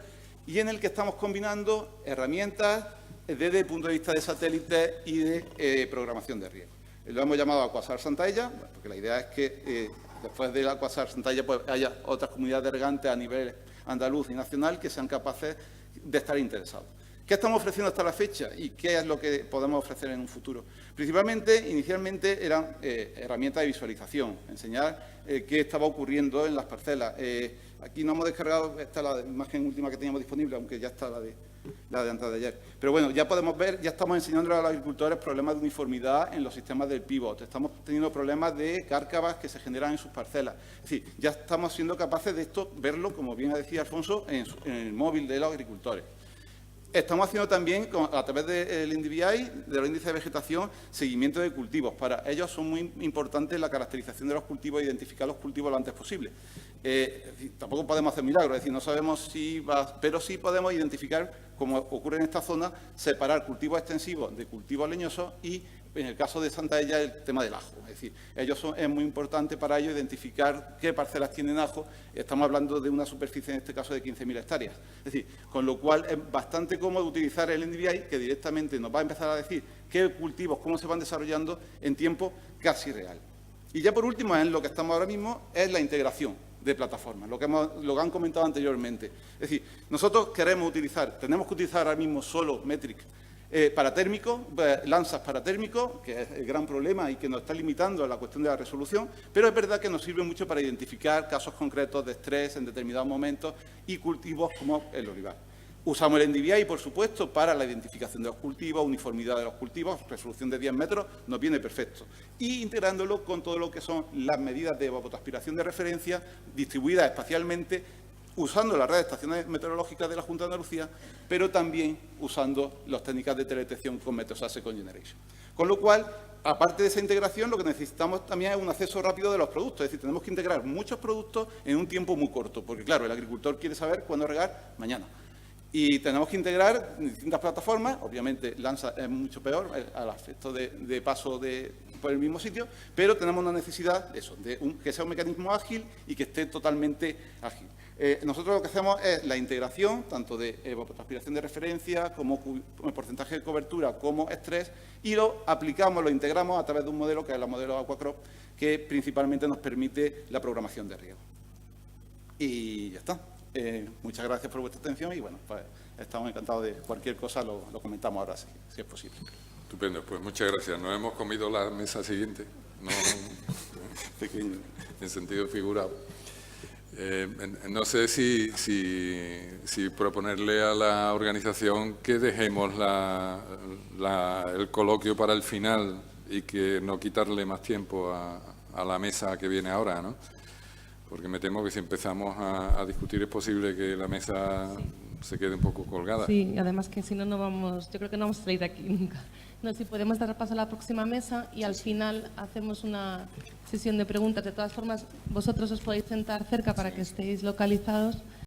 y en el que estamos combinando herramientas desde el punto de vista de satélites y de programación de riego. Lo hemos llamado Aquasar Santaella, porque la idea es que después del Aquasar Santaella pues, haya otras comunidades de regantes a nivel andaluz y nacional que sean capaces de estar interesados. ¿Qué estamos ofreciendo hasta la fecha y qué es lo que podemos ofrecer en un futuro? Principalmente, inicialmente, eran herramientas de visualización, enseñar qué estaba ocurriendo en las parcelas. Aquí no hemos descargado, esta es la imagen última que teníamos disponible, aunque ya está la de antes de ayer. Pero bueno, ya podemos ver, ya estamos enseñando a los agricultores problemas de uniformidad en los sistemas del pivot. Estamos teniendo problemas de cárcavas que se generan en sus parcelas. Es decir, ya estamos siendo capaces de esto, verlo, como bien decía Alfonso, en el móvil de los agricultores. Estamos haciendo también, a través del NDVI, de los índices de vegetación, seguimiento de cultivos. Para ellos son muy importantes la caracterización de los cultivos e identificar los cultivos lo antes posible. Tampoco podemos hacer milagros, es decir, no sabemos si va, pero sí podemos identificar, como ocurre en esta zona, separar cultivos extensivos de cultivos leñosos y, en el caso de Santaella, el tema del ajo. Es decir, es muy importante para ellos identificar qué parcelas tienen ajo. Estamos hablando de una superficie, en este caso, de 15.000 hectáreas. Es decir, con lo cual es bastante cómodo utilizar el NDVI, que directamente nos va a empezar a decir qué cultivos, cómo se van desarrollando en tiempo casi real. Y ya por último, en lo que estamos ahora mismo, es la integración de plataformas, lo que han comentado anteriormente. Es decir, nosotros tenemos que utilizar ahora mismo solo Metric para térmico, lanzas para térmico, que es el gran problema y que nos está limitando a la cuestión de la resolución, pero es verdad que nos sirve mucho para identificar casos concretos de estrés en determinados momentos y cultivos como el olivar. Usamos el NDVI, por supuesto, para la identificación de los cultivos, uniformidad de los cultivos, resolución de 10 metros, nos viene perfecto. Y integrándolo con todo lo que son las medidas de evapotranspiración de referencia, distribuidas espacialmente, usando las redes de estaciones meteorológicas de la Junta de Andalucía, pero también usando las técnicas de teledetección con Meteosat Second Generation. Con lo cual, aparte de esa integración, lo que necesitamos también es un acceso rápido de los productos. Es decir, tenemos que integrar muchos productos en un tiempo muy corto, porque claro, el agricultor quiere saber cuándo regar mañana. Y tenemos que integrar distintas plataformas, obviamente Lanza es mucho peor al efecto de paso por el mismo sitio, pero tenemos una necesidad de que sea un mecanismo ágil y que esté totalmente ágil. Nosotros lo que hacemos es la integración, tanto de evapotranspiración de referencia, como porcentaje de cobertura, como estrés, y lo aplicamos, lo integramos a través de un modelo que es el modelo Aquacrop, que principalmente nos permite la programación de riego. Y ya está. Muchas gracias por vuestra atención y, bueno, pues estamos encantados de cualquier cosa, lo comentamos ahora, si es posible. Estupendo, pues muchas gracias. Nos hemos comido la mesa siguiente, no Pequeño. en sentido figurado. No sé si proponerle a la organización que dejemos el coloquio para el final y que no quitarle más tiempo a la mesa que viene ahora, ¿no? Porque me temo que si empezamos a discutir es posible que la mesa se quede un poco colgada. Sí, y además que si no, yo creo que no vamos a salir de aquí nunca. No, si podemos dar paso a la próxima mesa y al final hacemos una sesión de preguntas. De todas formas, vosotros os podéis sentar cerca para que estéis localizados.